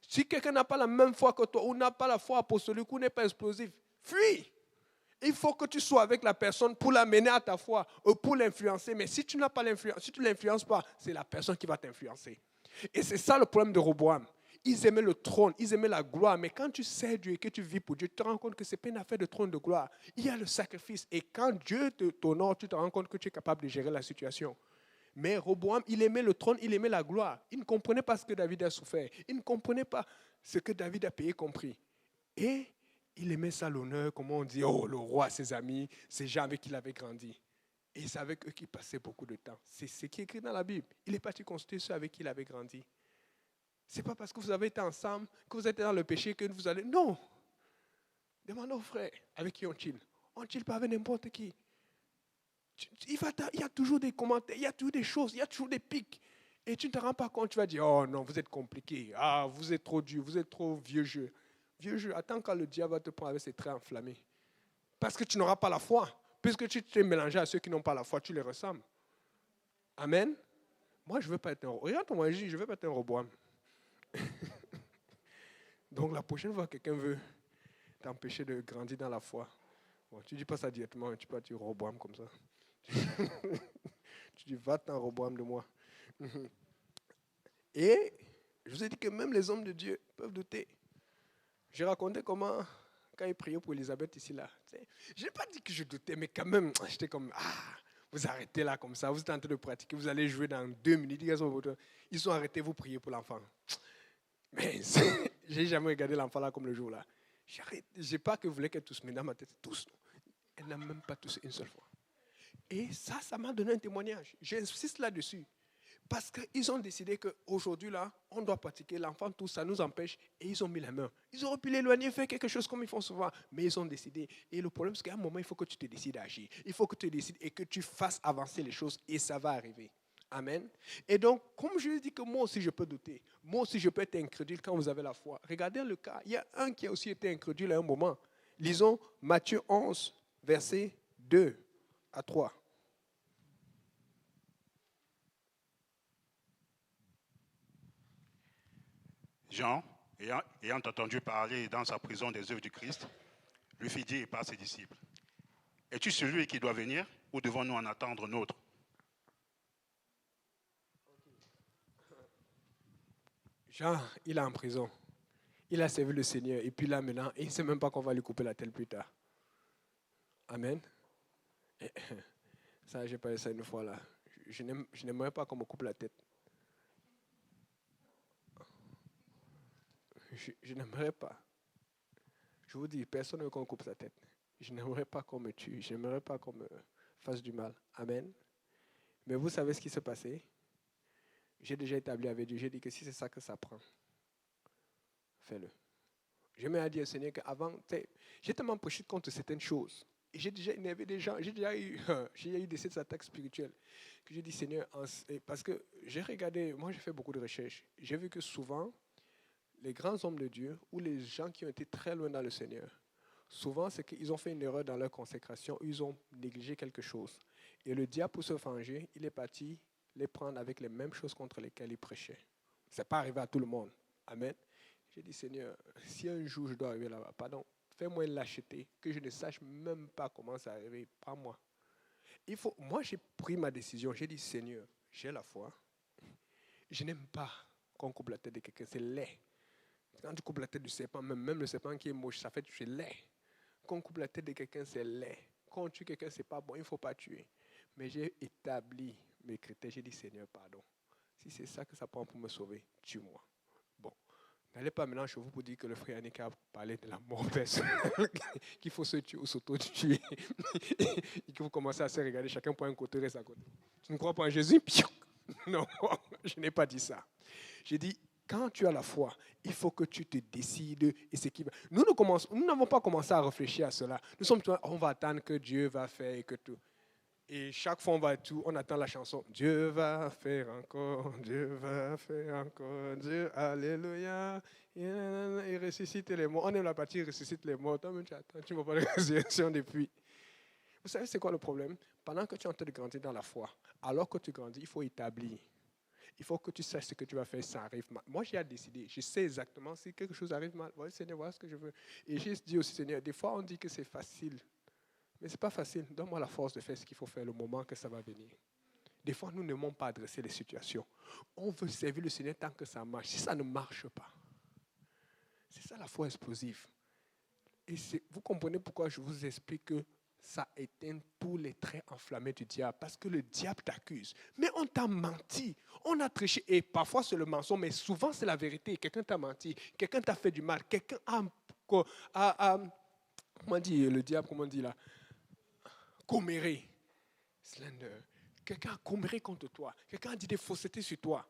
Si quelqu'un n'a pas la même foi que toi ou n'a pas la foi apostolique ou n'est pas explosif, fuis. Il faut que tu sois avec la personne pour l'amener à ta foi ou pour l'influencer. Mais si tu n'as pas l'influence, si tu ne l'influences pas, c'est la personne qui va t'influencer. Et c'est ça le problème de Roboam. Ils aimaient le trône, ils aimaient la gloire. Mais quand tu sais Dieu et que tu vis pour Dieu, tu te rends compte que ce n'est pas une affaire de trône de gloire. Il y a le sacrifice. Et quand Dieu t'honore, tu te rends compte que tu es capable de gérer la situation. Mais Roboam, il aimait le trône, il aimait la gloire. Il ne comprenait pas ce que David a souffert. Il ne comprenait pas ce que David a payé compris. Et il aimait ça, l'honneur, comment on dit, oh, le roi, ses amis, ces gens avec qui il avait grandi. Et c'est avec eux qu'il passait beaucoup de temps. C'est ce qui est écrit dans la Bible. Il est parti consulter ceux avec qui il avait grandi. Ce n'est pas parce que vous avez été ensemble, que vous êtes dans le péché, que vous allez... Non. Demande aux frères avec qui on chill. On chill pas avec n'importe qui. Il y a toujours des commentaires, il y a toujours des choses, il y a toujours des pics. Et tu ne te rends pas compte, tu vas dire, oh non, vous êtes compliqué. Ah, vous êtes trop dur, vous êtes trop vieux jeu. Vieux jeu, attends quand le diable va te prendre avec ses traits enflammés. Parce que tu n'auras pas la foi. Puisque tu t'es mélangé à ceux qui n'ont pas la foi, tu les ressembles. Amen. Moi, je ne veux pas être un Roboam. Regarde-moi, je ne veux pas être un Roboam. Donc, la prochaine fois que quelqu'un veut t'empêcher de grandir dans la foi, bon, tu ne dis pas ça directement, tu peux dire Roboam comme ça. Tu dis, va-t'en, Roboam de moi. Et je vous ai dit que même les hommes de Dieu peuvent douter. J'ai raconté comment, quand il priait pour Elisabeth ici, là, je n'ai pas dit que je doutais, mais quand même, j'étais comme, vous arrêtez là comme ça, vous êtes en train de pratiquer, vous allez jouer dans 2 minutes. Ils sont arrêtés, vous priez pour l'enfant. Mais j'ai jamais regardé l'enfant là comme le jour là. Je n'ai pas que vous voulez qu'elle tousse, mais dans ma tête, tous. Elle n'a même pas toussé une seule fois. Et ça m'a donné un témoignage. J'insiste là-dessus. Parce qu'ils ont décidé qu'aujourd'hui, là, on doit pratiquer. L'enfant, tout ça nous empêche. Et ils ont mis la main. Ils auraient pu l'éloigner, faire quelque chose comme ils font souvent. Mais ils ont décidé. Et le problème, c'est qu'à un moment, il faut que tu te décides à agir. Il faut que tu décides et que tu fasses avancer les choses. Et ça va arriver. Amen. Et donc, comme je dis que moi aussi, je peux douter. Moi aussi, je peux être incrédule quand vous avez la foi. Regardez le cas. Il y a un qui a aussi été incrédule à un moment. Lisons Matthieu 11, versets 2 à 3. Jean, ayant entendu parler dans sa prison des œuvres du Christ, lui fit dire par ses disciples, « Es-tu celui qui doit venir ou devons-nous en attendre un autre ?» Jean, il est en prison. Il a servi le Seigneur. Et puis là, maintenant, il ne sait même pas qu'on va lui couper la tête plus tard. Amen. Ça, j'ai parlé ça une fois là. Je n'aimerais pas qu'on me coupe la tête. Je n'aimerais pas. Je vous dis, personne ne veut qu'on coupe sa tête. Je n'aimerais pas qu'on me tue. Je n'aimerais pas qu'on me fasse du mal. Amen. Mais vous savez ce qui s'est passé? J'ai déjà établi avec Dieu. J'ai dit que si c'est ça que ça prend, fais-le. Je m'ai dit au Seigneur qu'avant, j'ai tellement prêché contre certaines choses. Et j'ai déjà énervé des gens. J'ai déjà eu des attaques spirituelles. Que j'ai dit, Seigneur, parce que j'ai regardé, moi j'ai fait beaucoup de recherches. J'ai vu que souvent, les grands hommes de Dieu ou les gens qui ont été très loin dans le Seigneur, souvent c'est qu'ils ont fait une erreur dans leur consécration, ils ont négligé quelque chose. Et le diable, pour se venger, il est parti les prendre avec les mêmes choses contre lesquelles ils prêchaient. Ce n'est pas arrivé à tout le monde. Amen. J'ai dit, Seigneur, si un jour je dois arriver là-bas, pardon, fais-moi une lâcheté, que je ne sache même pas comment ça arrive, pas moi. Moi, j'ai pris ma décision. J'ai dit, Seigneur, j'ai la foi. Je n'aime pas qu'on coupe la tête de quelqu'un, c'est laid. Quand tu coupes la tête du serpent, même le serpent qui est moche, ça fait que tu es laid. Quand on coupe la tête de quelqu'un, c'est laid. Quand on tue quelqu'un, c'est pas bon, il ne faut pas tuer. Mais j'ai établi mes critères, j'ai dit, Seigneur, pardon. Si c'est ça que ça prend pour me sauver, tue-moi. Bon, n'allez pas maintenant chez vous pour dire que le frère Yannick a parlé de la mort personnelle, qu'il faut se tuer ou s'auto-tuer. Et que vous commencez à se regarder, chacun prend un côté, reste à côté. Tu ne crois pas en Jésus? Non, je n'ai pas dit ça. J'ai dit, quand tu as la foi, il faut que tu te décides. Et ce qui va. Nous n'avons pas commencé à réfléchir à cela. Nous sommes on va attendre que Dieu va faire et que tout. Et chaque fois, on attend la chanson. Dieu va faire encore, Dieu va faire encore, Dieu, alléluia. Il ressuscite les morts. On aime la partie, il ressuscite les morts. Toi-même, tu attends, tu ne vois pas la résurrection depuis. Vous savez, c'est quoi le problème? Pendant que tu es en train de grandir dans la foi, alors que tu grandis, il faut établir. Il faut que tu saches ce que tu vas faire si ça arrive mal. Moi, j'ai décidé. Je sais exactement si quelque chose arrive mal. Voilà, Seigneur, voilà ce que je veux. Et j'ai dit aussi, Seigneur, des fois, on dit que c'est facile. Mais ce n'est pas facile. Donne-moi la force de faire ce qu'il faut faire le moment que ça va venir. Des fois, nous n'aimons pas adresser les situations. On veut servir le Seigneur tant que ça marche. Si ça ne marche pas, c'est ça la foi explosive. Et vous comprenez pourquoi je vous explique que ça éteint tous les traits enflammés du diable. Parce que le diable t'accuse. Mais on t'a menti. On a triché. Et parfois, c'est le mensonge, mais souvent, c'est la vérité. Quelqu'un t'a menti. Quelqu'un t'a fait du mal. Quelqu'un a comment dit le diable, comment on dit là? Comméré. Slender. Quelqu'un a comméré contre toi. Quelqu'un a dit des faussetés sur toi.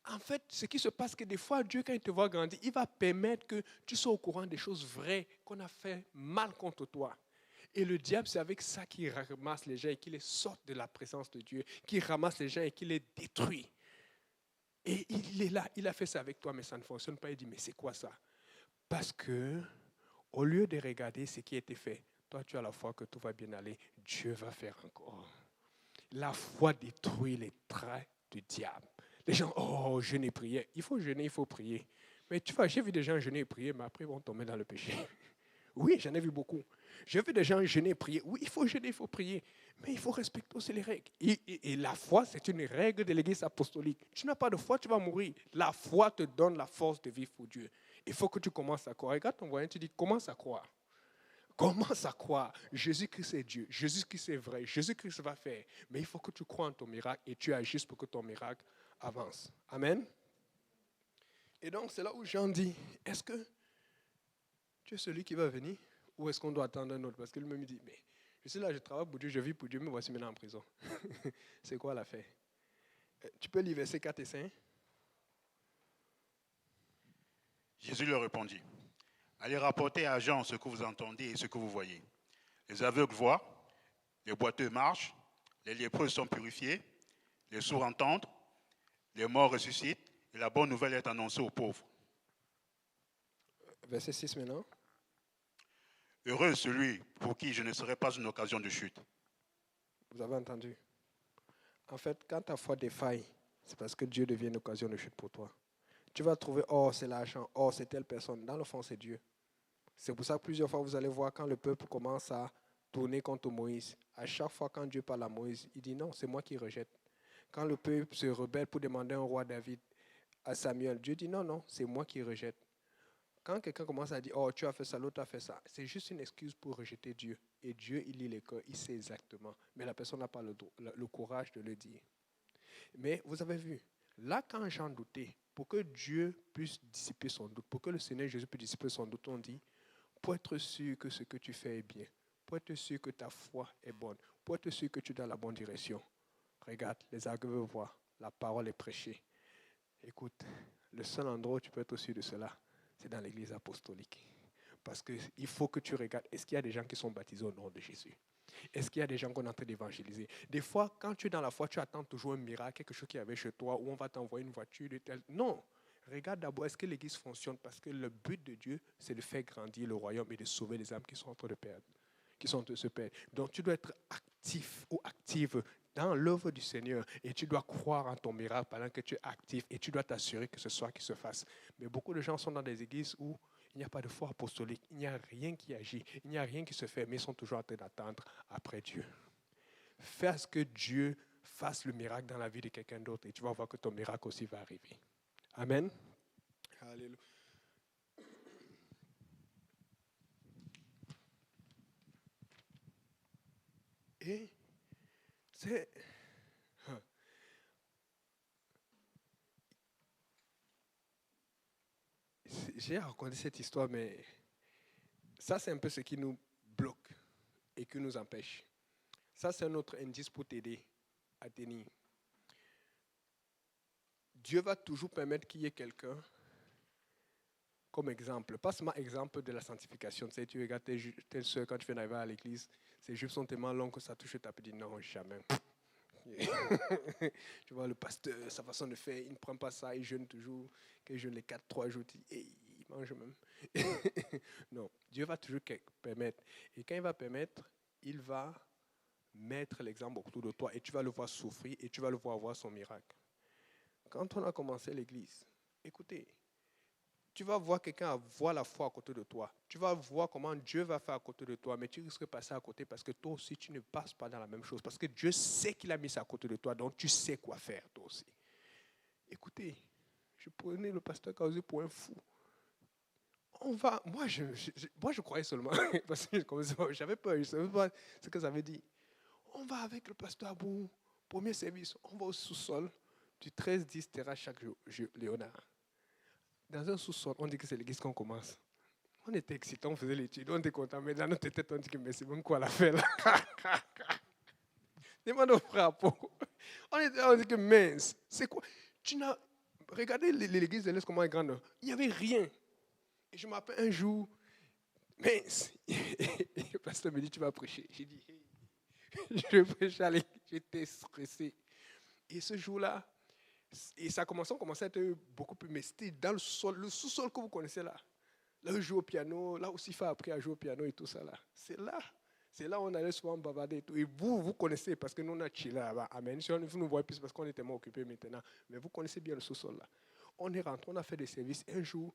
En fait, ce qui se passe, c'est que des fois, Dieu, quand il te voit grandir, il va permettre que tu sois au courant des choses vraies qu'on a fait mal contre toi. Et le diable, c'est avec ça qu'il ramasse les gens et qu'il les sort de la présence de Dieu, qu'il ramasse les gens et qu'il les détruit. Et il est là, il a fait ça avec toi, mais ça ne fonctionne pas. Il dit, mais c'est quoi ça? Parce que, au lieu de regarder ce qui a été fait, toi, tu as la foi que tout va bien aller. Dieu va faire encore. La foi détruit les traits du diable. Les gens, oh, jeûner et prier. Il faut jeûner, il faut prier. Mais tu vois, j'ai vu des gens jeûner et prier, mais après, ils vont tomber dans le péché. Oui, j'en ai vu beaucoup. J'ai vu des gens jeûner et prier. Oui, il faut jeûner, il faut prier. Mais il faut respecter aussi les règles. Et la foi, c'est une règle de l'Église apostolique. Tu n'as pas de foi, tu vas mourir. La foi te donne la force de vivre pour Dieu. Il faut que tu commences à croire. Regarde ton voisin, tu dis, commence à croire. Commence à croire. Jésus-Christ est Dieu. Jésus-Christ est vrai. Jésus-Christ va faire. Mais il faut que tu crois en ton miracle et tu agisses pour que ton miracle avance. Amen. Et donc, c'est là où Jean dit, est-ce que tu es celui qui va venir ou est-ce qu'on doit attendre un autre? Parce que lui-même dit, mais je suis là, je travaille pour Dieu, je vis pour Dieu, mais voici maintenant en prison. C'est quoi l'affaire? Tu peux lire versets 4 et 5? Jésus leur répondit, allez rapporter à Jean ce que vous entendez et ce que vous voyez. Les aveugles voient, les boiteux marchent, les lépreux sont purifiés, les sourds entendent, les morts ressuscitent, et la bonne nouvelle est annoncée aux pauvres. Verset 6 maintenant. Heureux celui pour qui je ne serai pas une occasion de chute. Vous avez entendu? En fait, quand ta foi défaille, c'est parce que Dieu devient une occasion de chute pour toi. Tu vas trouver, oh, c'est l'argent, oh, c'est telle personne. Dans le fond, c'est Dieu. C'est pour ça que plusieurs fois, vous allez voir quand le peuple commence à tourner contre Moïse. À chaque fois, quand Dieu parle à Moïse, il dit non, c'est moi qui rejette. Quand le peuple se rebelle pour demander un roi David à Samuel, Dieu dit non, non, c'est moi qui rejette. Quand quelqu'un commence à dire, oh, tu as fait ça, l'autre a fait ça, c'est juste une excuse pour rejeter Dieu. Et Dieu, il lit les cœurs, il sait exactement. Mais la personne n'a pas le courage de le dire. Mais vous avez vu, là, quand Jean doutait, pour que Dieu puisse dissiper son doute, pour que le Seigneur Jésus puisse dissiper son doute, on dit, pour être sûr que ce que tu fais est bien, pour être sûr que ta foi est bonne, pour être sûr que tu es dans la bonne direction. Regarde, les aveugles voient, la parole est prêchée. Écoute, le seul endroit où tu peux être sûr de cela, c'est dans l'église apostolique. Parce qu'il faut que tu regardes, est-ce qu'il y a des gens qui sont baptisés au nom de Jésus? Est-ce qu'il y a des gens qu'on est en train d'évangéliser? Des fois, quand tu es dans la foi, tu attends toujours un miracle, quelque chose qui avait chez toi, où on va t'envoyer une voiture de tel. Non. Regarde d'abord, est-ce que l'église fonctionne? Parce que le but de Dieu, c'est de faire grandir le royaume et de sauver les âmes qui sont en train de perdre, qui sont en train de se perdre. Donc, tu dois être actif ou active dans l'œuvre du Seigneur et tu dois croire en ton miracle pendant que tu es actif et tu dois t'assurer que ce soit qui se fasse. Mais beaucoup de gens sont dans des églises où il n'y a pas de foi apostolique, il n'y a rien qui agit, il n'y a rien qui se fait, mais ils sont toujours en train d'attendre après Dieu. Fais à ce que Dieu fasse le miracle dans la vie de quelqu'un d'autre et tu vas voir que ton miracle aussi va arriver. Amen. Alléluia. Et c'est... J'ai raconté cette histoire, mais ça, c'est un peu ce qui nous bloque et qui nous empêche. Ça, c'est un autre indice pour t'aider à tenir. Dieu va toujours permettre qu'il y ait quelqu'un comme exemple. Pas seulement exemple de la sanctification. Tu sais, tu regardes tes soeurs quand tu fais arriver à l'église, ses jupes sont tellement longues que ça touche ta petite. Non, jamais. Tu vois, le pasteur, sa façon de faire, il ne prend pas ça, il jeûne toujours. Qu'il jeûne les 4-3 jours, il mange même. Non, Dieu va toujours permettre. Et quand il va permettre, il va mettre l'exemple autour de toi et tu vas le voir souffrir et tu vas le voir avoir son miracle. Quand on a commencé l'église, écoutez, tu vas voir quelqu'un avoir la foi à côté de toi. Tu vas voir comment Dieu va faire à côté de toi, mais tu risques de passer à côté parce que toi aussi, tu ne passes pas dans la même chose. Parce que Dieu sait qu'il a mis ça à côté de toi, donc tu sais quoi faire toi aussi. Écoutez, je prenais le pasteur Kaouzé pour un fou. Moi, je croyais seulement, parce que j'avais peur, je ne savais pas ce que ça veut dire. On va avec le pasteur Abou, premier service, on va au sous-sol du 13-10 terrasse chaque jour, Léonard. Dans un sous-sol, on dit que c'est l'église qu'on commence. On était excités, on faisait l'étude, on était contents, mais dans notre tête, on dit que mais c'est même quoi la faire là. Demande au frère. On dit que mince, c'est quoi? Regardez l'église de l'Est, comment elle est grande. Il n'y avait rien. Et je m'appelle un jour, mince. Et le pasteur me dit, tu vas prêcher. J'ai dit, hey. Je prêchais, j'étais stressé. Et ce jour-là, et ça on commençait à être beaucoup plus, mais c'était dans le sous-sol que vous connaissez là. Là où je joue au piano, là où Sifa a appris à jouer au piano et tout ça là. C'est là où on allait souvent bavarder et tout. Et vous connaissez parce que nous on a chillé là-bas. Amen. Vous nous voyez plus parce qu'on est tellement occupés maintenant. Mais vous connaissez bien le sous-sol là. On est rentré, on a fait des services. Un jour,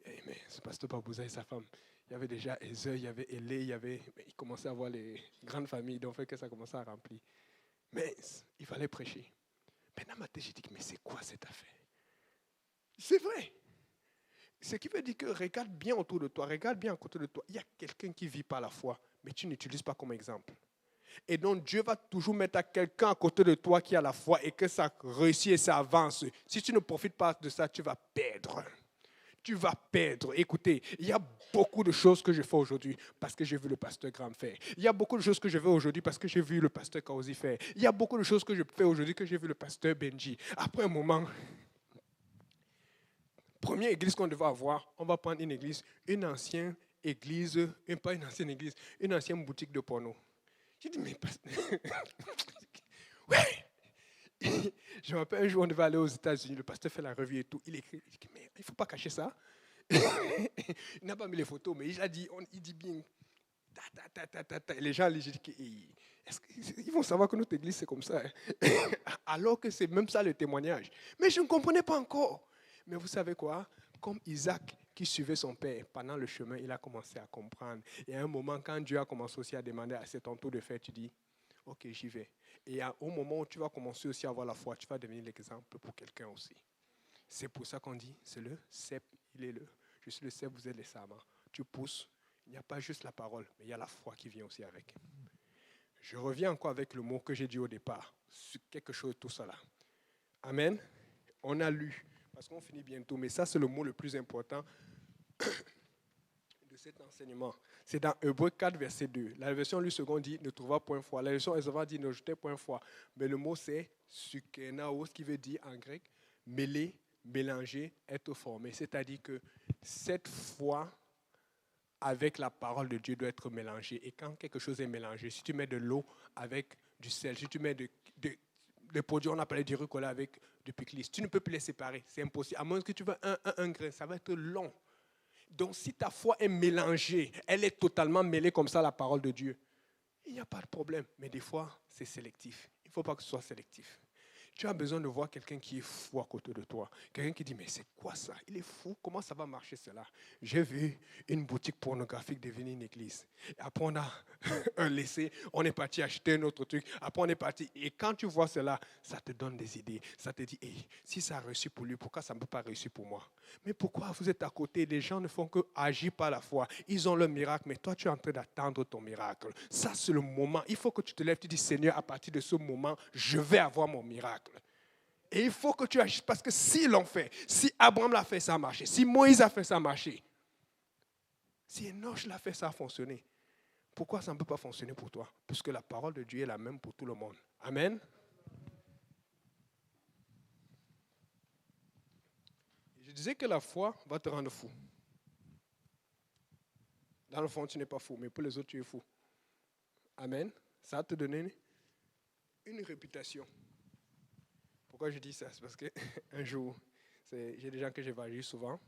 mais c'est pasteur Babouza et sa femme. Il y avait déjà Ezer, il y avait Elé, il commençait à avoir les grandes familles, donc fait que ça commençait à remplir. Mais il fallait prêcher. Mais dans ma tête, j'ai dit, mais c'est quoi cette affaire? C'est vrai. Ce qui veut dire que regarde bien autour de toi, regarde bien à côté de toi. Il y a quelqu'un qui vit par la foi, mais tu n'utilises pas comme exemple. Et donc Dieu va toujours mettre à quelqu'un à côté de toi qui a la foi et que ça réussit et ça avance. Si tu ne profites pas de ça, tu vas perdre. Tu vas perdre. Écoutez, il y a beaucoup de choses que je fais aujourd'hui parce que j'ai vu le pasteur Graham faire. Il y a beaucoup de choses que je fais aujourd'hui parce que j'ai vu le pasteur Kaozi faire. Il y a beaucoup de choses que je fais aujourd'hui que j'ai vu le pasteur Benji. Après un moment, première église qu'on devait avoir, on va prendre une église, une ancienne église, pas une ancienne église, une ancienne boutique de porno. J'ai dit, mais pasteur, ouais. Je me rappelle un jour, on devait aller aux États-Unis, le pasteur fait la revue et tout. Il écrit, il dit, mais il ne faut pas cacher ça. Il n'a pas mis les photos, mais il a dit, il dit bien, Et les gens, j'ai dit, est-ce qu'ils vont savoir que notre église c'est comme ça? Alors que c'est même ça le témoignage. Mais je ne comprenais pas encore. Mais vous savez quoi? Comme Isaac qui suivait son père pendant le chemin, il a commencé à comprendre. Et à un moment, quand Dieu a commencé aussi à demander à c'est ton tour de faire, tu dis, ok, j'y vais. Et au moment où tu vas commencer aussi à avoir la foi, tu vas devenir l'exemple pour quelqu'un aussi. C'est pour ça qu'on dit, c'est le cep, je suis le cep, vous êtes les sarments. Tu pousses, il n'y a pas juste la parole, mais il y a la foi qui vient aussi avec. Je reviens encore avec le mot que j'ai dit au départ, sur quelque chose de tout cela. Amen. On a lu, parce qu'on finit bientôt, mais ça c'est le mot le plus important de cet enseignement. C'est dans Hébreux 4, verset 2. La version Lu Second dit ne trouva point foi. La version Ezra dit ne jetait point foi. Mais le mot c'est sukenaos, qui veut dire en grec mêler, mélanger, être formé. C'est-à-dire que cette foi avec la parole de Dieu doit être mélangée. Et quand quelque chose est mélangé, si tu mets de l'eau avec du sel, si tu mets des produits, on appelle du rucola avec du pickles, tu ne peux plus les séparer. C'est impossible. À moins que tu veux un grain, ça va être long. Donc, si ta foi est mélangée, elle est totalement mêlée comme ça à la parole de Dieu, il n'y a pas de problème. Mais des fois, c'est sélectif. Il ne faut pas que ce soit sélectif. Tu as besoin de voir quelqu'un qui est fou à côté de toi. Quelqu'un qui dit, mais c'est quoi ça? Il est fou, comment ça va marcher cela? J'ai vu une boutique pornographique devenir une église. Après, on a laissé, on est parti acheter un autre truc. Après, on est parti. Et quand tu vois cela, ça te donne des idées. Ça te dit, hey, si ça a réussi pour lui, pourquoi ça ne peut pas réussir pour moi? Mais pourquoi vous êtes à côté? Les gens ne font que agir par la foi. Ils ont le miracle, mais toi, tu es en train d'attendre ton miracle. Ça, c'est le moment. Il faut que tu te lèves, tu dis, Seigneur, à partir de ce moment, je vais avoir mon miracle. Et il faut que tu agisses, parce que s'ils l'ont fait, si Abraham l'a fait, ça a marché. Si Moïse a fait, ça a marché. Si Enoch l'a fait, ça a fonctionné. Pourquoi ça ne peut pas fonctionner pour toi? Puisque la parole de Dieu est la même pour tout le monde. Amen. Je disais que la foi va te rendre fou. Dans le fond, tu n'es pas fou, mais pour les autres, tu es fou. Amen. Ça va te donner une réputation. Pourquoi je dis ça? C'est parce qu'un jour, j'ai des gens que j'évangélise souvent.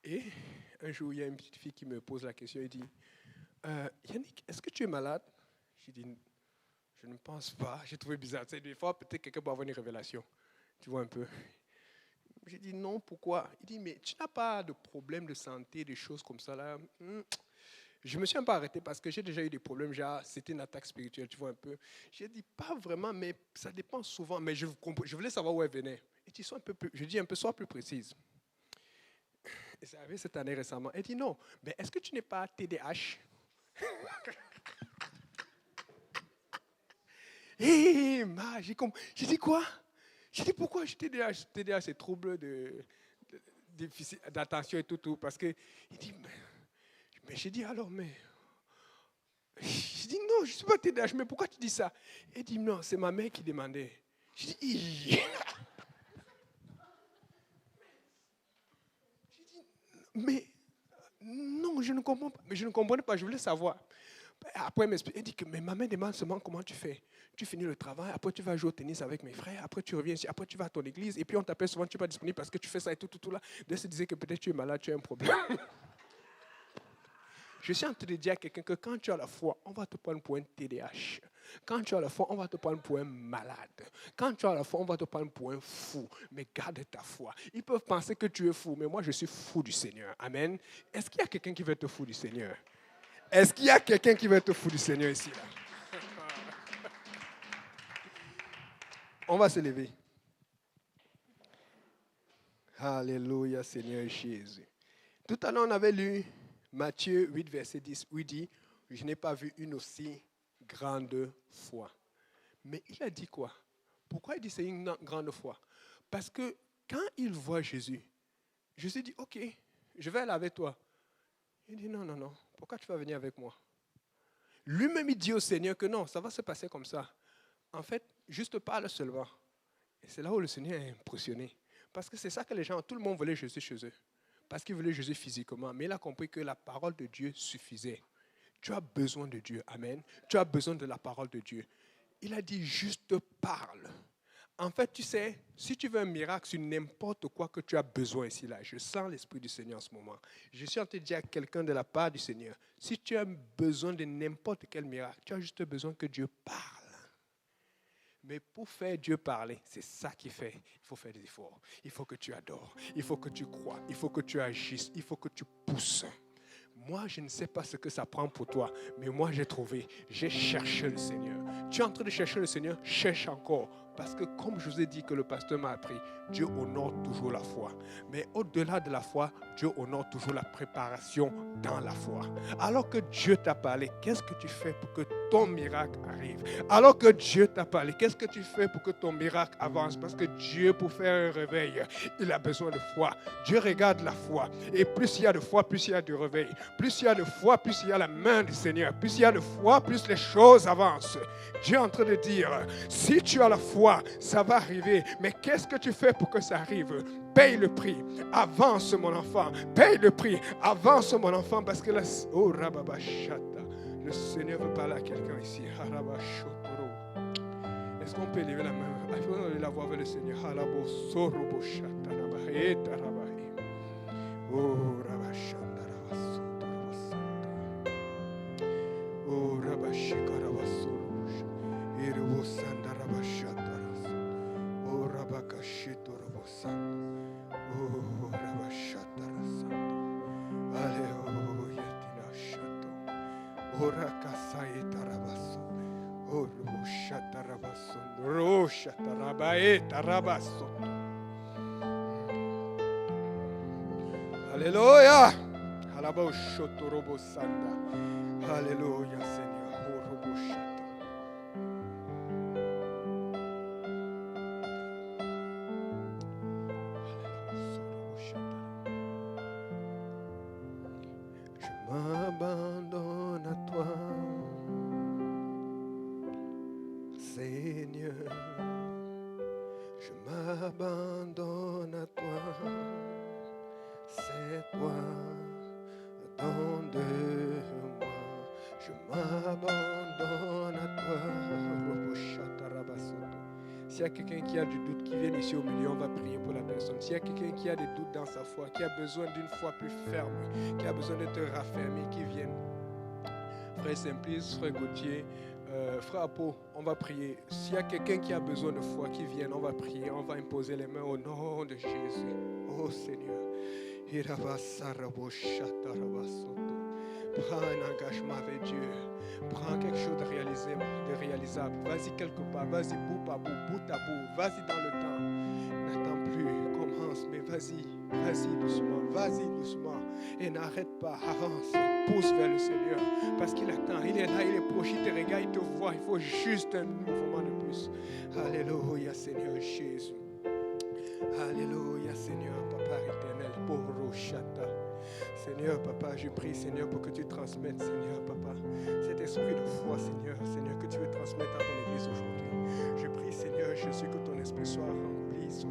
Et un jour, il y a une petite fille qui me pose la question et dit, Yannick, est-ce que tu es malade? J'ai dit, je ne pense pas. J'ai trouvé bizarre. Tu sais, des fois, peut-être quelqu'un peut avoir une révélation. Tu vois un peu. J'ai dit, non, pourquoi? Il dit, mais tu n'as pas de problème de santé, des choses comme ça là? Je me suis un peu arrêté parce que j'ai déjà eu des problèmes. C'était une attaque spirituelle, tu vois un peu. J'ai dit, pas vraiment, mais ça dépend souvent. Mais je voulais savoir où elle venait. Et tu sois un peu plus, je dis un peu, sois plus précise. Et c'est arrivé cette année récemment. Elle dit, non, mais est-ce que tu n'es pas TDAH? Hé, j'ai dit quoi? J'ai dit, pourquoi j'ai TDAH? TDAH, c'est trouble d'attention et tout. Parce que, il dit, mais j'ai dit, alors, mais... J'ai dit, non, je ne suis pas TDAH, mais pourquoi tu dis ça? Il dit, non, c'est ma mère qui demandait. J'ai dit, mais non, je ne comprends pas. Mais je ne comprenais pas, je voulais savoir. Après, il dit que mais ma mère demande seulement comment tu fais. Tu finis le travail, après tu vas jouer au tennis avec mes frères, après tu reviens ici, après tu vas à ton église, et puis on t'appelle souvent, tu n'es pas disponible parce que tu fais ça et tout là. Donc, se disait que peut-être tu es malade, tu as un problème. Je suis en train de dire à quelqu'un que quand tu as la foi, on va te prendre pour un TDAH. Quand tu as la foi, on va te prendre pour un malade. Quand tu as la foi, on va te prendre pour un fou. Mais garde ta foi. Ils peuvent penser que tu es fou, mais moi je suis fou du Seigneur. Amen. Est-ce qu'il y a quelqu'un qui veut te fou du Seigneur? Est-ce qu'il y a quelqu'un qui veut te fou du Seigneur ici là? On va se lever. Alléluia, Seigneur Jésus. Tout à l'heure, on avait lu Matthieu 8, verset 10, où il dit, je n'ai pas vu une aussi grande foi. Mais il a dit quoi? Pourquoi il dit c'est une grande foi? Parce que quand il voit Jésus, Jésus dit, ok, je vais aller avec toi. Il dit, non, pourquoi tu vas venir avec moi? Lui-même, il dit au Seigneur que non, ça va se passer comme ça. En fait, juste parle seulement. Et c'est là où le Seigneur est impressionné. Parce que c'est ça que les gens, tout le monde voulait Jésus chez eux. Parce qu'ils voulaient Jésus physiquement. Mais il a compris que la parole de Dieu suffisait. Tu as besoin de Dieu. Amen. Tu as besoin de la parole de Dieu. Il a dit juste parle. En fait, tu sais, si tu veux un miracle sur n'importe quoi que tu as besoin ici, là, je sens l'Esprit du Seigneur en ce moment. Je suis en train de dire à quelqu'un de la part du Seigneur, si tu as besoin de n'importe quel miracle, tu as juste besoin que Dieu parle. Mais pour faire Dieu parler, c'est ça qu'il fait. Il faut faire des efforts. Il faut que tu adores. Il faut que tu crois. Il faut que tu agisses. Il faut que tu pousses. Moi, je ne sais pas ce que ça prend pour toi, mais moi, j'ai trouvé. J'ai cherché le Seigneur. Tu es en train de chercher le Seigneur, cherche encore. Parce que comme je vous ai dit que le pasteur m'a appris, Dieu honore toujours la foi. Mais au-delà de la foi, Dieu honore toujours la préparation dans la foi. Alors que Dieu t'a parlé, qu'est-ce que tu fais pour que ton miracle arrive? Alors que Dieu t'a parlé, qu'est-ce que tu fais pour que ton miracle avance? Parce que Dieu, pour faire un réveil, il a besoin de foi. Dieu regarde la foi. Et plus il y a de foi, plus il y a de réveil. Plus il y a de foi, plus il y a la main du Seigneur. Plus il y a de foi, plus les choses avancent. Dieu est en train de dire, si tu as la foi, ça va arriver. Mais qu'est-ce que tu fais pour que ça arrive? Paye le prix. Avance mon enfant. Paye le prix. Avance mon enfant parce que le Seigneur veut parler à quelqu'un ici. Est-ce qu'on peut lever la main? Il faut la voix vers le Seigneur. Oh, oh, Alléluia, Alléluia, Alléluia, Seigneur. Je m'abandonne à toi, Seigneur. Je m'abandonne à toi. C'est toi dans abandonne à toi. S'il y a quelqu'un qui a du doute, qui vient ici au milieu, on va prier pour la personne. S'il y a quelqu'un qui a des doutes dans sa foi, qui a besoin d'une foi plus ferme, qui a besoin d'être raffermi, qui vienne. Frère Simplice, Frère Gauthier, Frère Apo, on va prier. S'il y a quelqu'un qui a besoin de foi, qui vienne, on va prier. On va imposer les mains au nom de Jésus. Oh Seigneur. Prends un engagement avec Dieu. Prends quelque chose de réalisable. Vas-y quelque part. Vas-y bout à bout. Vas-y dans le temps. N'attends plus. Commence. Mais vas-y. Vas-y doucement. Vas-y doucement. Et n'arrête pas. Avance. Pousse vers le Seigneur. Parce qu'il attend. Il est là. Il est proche. Il te regarde. Il te voit. Il faut juste un mouvement de plus. Alléluia Seigneur Jésus. Alléluia Seigneur Papa éternel. Poroshata. Seigneur, Papa, je prie, Seigneur, pour que tu transmettes, Seigneur, Papa, cet esprit de foi, Seigneur, que tu veux transmettre à ton Église aujourd'hui. Je prie, Seigneur Jésus, que ton esprit soit rempli ce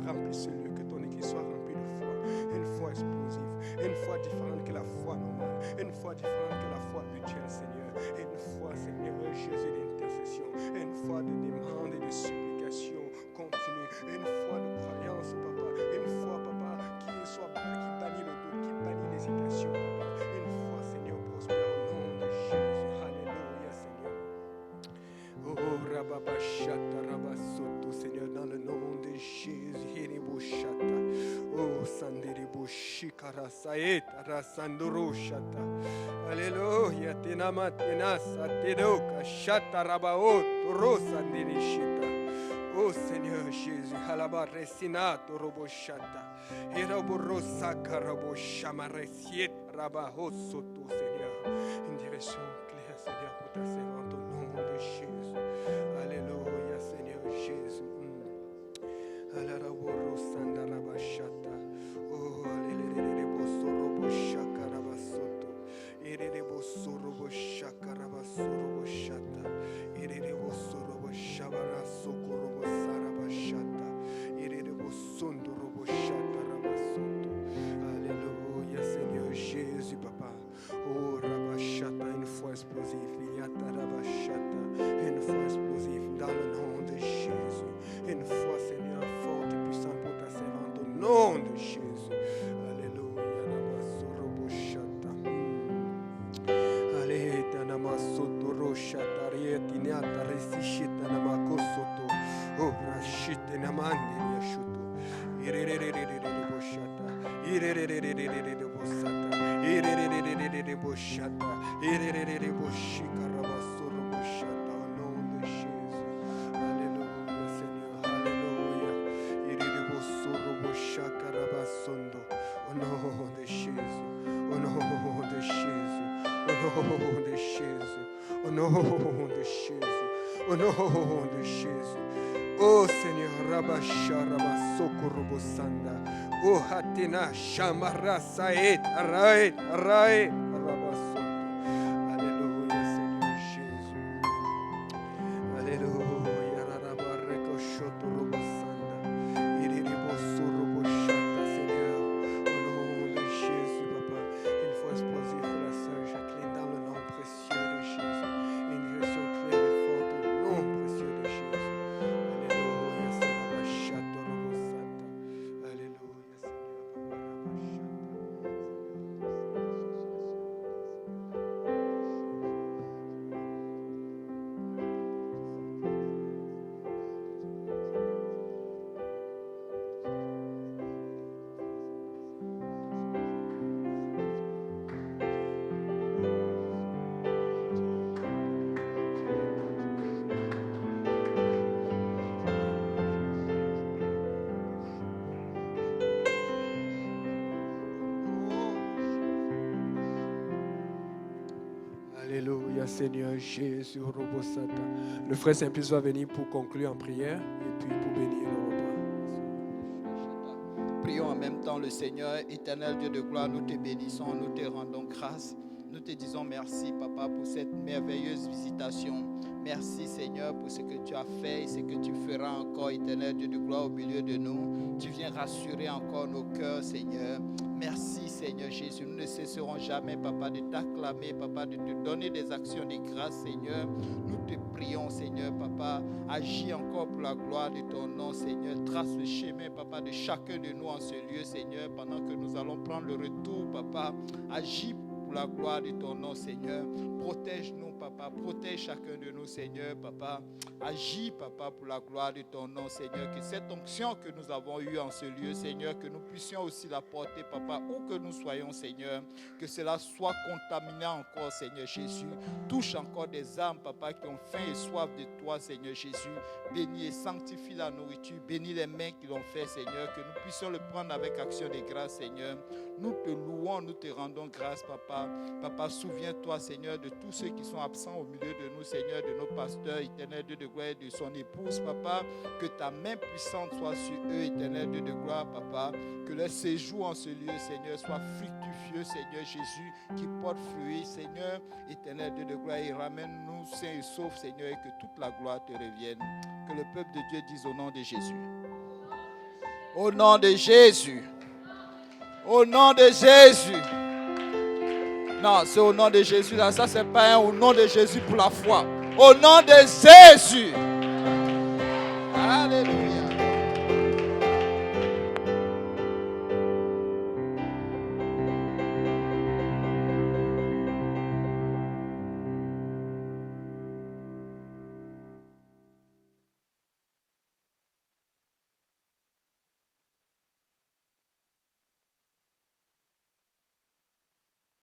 lieu, que ton Église soit remplie de foi, une foi explosive, une foi différente que la foi normale, une foi différente que la foi mutuelle, Seigneur, une foi, Seigneur Jésus, d'intercession, une foi de demande et de supplication continue, une foi de croyance, Papa, une foi, Papa, qui bannit le doute, qui bannit l'hésitation, Papa. Une foi, Seigneur, prospère au nom de Jésus. Alléluia, Seigneur. Oh, Rababashata, Rabasoto, Seigneur, dans le nom de Jésus. Hiribushata. Oh, Sandiribushikara, Saeta, Rasandoroshata. Alléluia, Tenama, Tenasa, Tedoka, Shata, Rabaot, Rosandirishita. Oh Seigneur Jésus, Halaba Resinato Roboshata, Eroborosa Karaboshamaresiet Rabahosoto, Seigneur. Une direction claire, Seigneur, pour ta servante au nom de Jésus. Alléluia, Seigneur Jésus. Alaraborossanda Rabashata. Oh, Alléluia, Bosoroboshaka Rabasoto. Erebosoroboshaka Rabasoroboshata. Erebosoroboshara Sokorobo Sarabashata. Erebosondoroboshata Rabasoto. Alléluia, Seigneur Jésus, Papa. Oh, Rabashata, une foi explosive. Yata Rabashata, une foi explosive dans le nom de Jésus. Une foi, Seigneur, forte et puissante pour ta servante au nom de Jésus. Alléluia, Rabasoroboshata. Alléluia, Namasoto Roshata, Rietiniata, Resishita, Namakosoto. Oh, Rashite, Namandi, Yashuto. Irererererereboshata. Irererererereboshata. Irererererereboshata. Irerererereboshika, Rabasoroboshata, au nom de Jésus. Alléluia, Seigneur. Alléluia. Irerererereboshaka, Rabasondo. Au nom de Jésus. Au nom de Jésus. Au nom de Jésus. Au nom de Jésus. Au nom de Jésus. Oh Seigneur, Rabasha, Rabasoko, Robosanda. Oh Hatena, Shamara, Saed, Araed, Araed, Rabasoto. Alléluia, Seigneur Jésus. Alléluia, Rabareko, Shoto, Robosanda. Iririboso, Roboshata, Seigneur. Au nom de Jésus, Papa. Une fois explosive pour la sœur Jacqueline dans le nom précieux de Jésus. Une direction claire et forte au nom précieux de Jésus. Alléluia, Seigneur, Rabashata, Robosata. Alléluia, Seigneur, Papa, Alléluia, Seigneur Jésus, Robosata. Le frère Simplice va venir pour conclure en prière et puis pour bénir le repas. Prions en même temps le Seigneur, éternel Dieu de gloire, nous te bénissons, nous te rendons grâce. Nous te disons merci, Papa, pour cette merveilleuse visitation. Merci, Seigneur, pour ce que tu as fait et ce que tu feras encore, éternel Dieu de gloire, au milieu de nous. Tu viens rassurer encore nos cœurs, Seigneur. Merci Seigneur Jésus. Nous ne cesserons jamais, Papa, de t'acclamer, Papa, de te donner des actions de grâce, Seigneur. Nous te prions, Seigneur, Papa. Agis encore pour la gloire de ton nom, Seigneur. Trace le chemin, Papa, de chacun de nous en ce lieu, Seigneur, pendant que nous allons prendre le retour, Papa. Agis pour la gloire de ton nom, Seigneur. Protège-nous, Papa. Protège chacun de nous, Seigneur, Papa. Agis, Papa, pour la gloire de ton nom, Seigneur. Que cette onction que nous avons eue en ce lieu, Seigneur, que nous puissions aussi la porter, Papa, où que nous soyons, Seigneur. Que cela soit contaminé encore, Seigneur Jésus. Touche encore des âmes, Papa, qui ont faim et soif de toi, Seigneur Jésus. Bénis et sanctifie la nourriture. Bénis les mains qui l'ont fait, Seigneur. Que nous puissions le prendre avec action de grâce, Seigneur. Nous te louons, nous te rendons grâce, Papa. Papa, souviens-toi, Seigneur, de tous ceux qui sont absents au milieu de nous, Seigneur, de nos pasteurs, éternel Dieu de gloire, de son épouse, Papa. Que ta main puissante soit sur eux, éternel Dieu de gloire, Papa. Que leur séjour en ce lieu, Seigneur, soit fructueux, Seigneur Jésus, qui porte fruit, Seigneur, éternel Dieu de gloire, et ramène-nous sains et saufs, Seigneur, et que toute la gloire te revienne. Que le peuple de Dieu dise au nom de Jésus. Au nom de Jésus. Au nom de Jésus. Non, c'est au nom de Jésus là. Ça, c'est pas un au nom de Jésus pour la foi. Au nom de Jésus.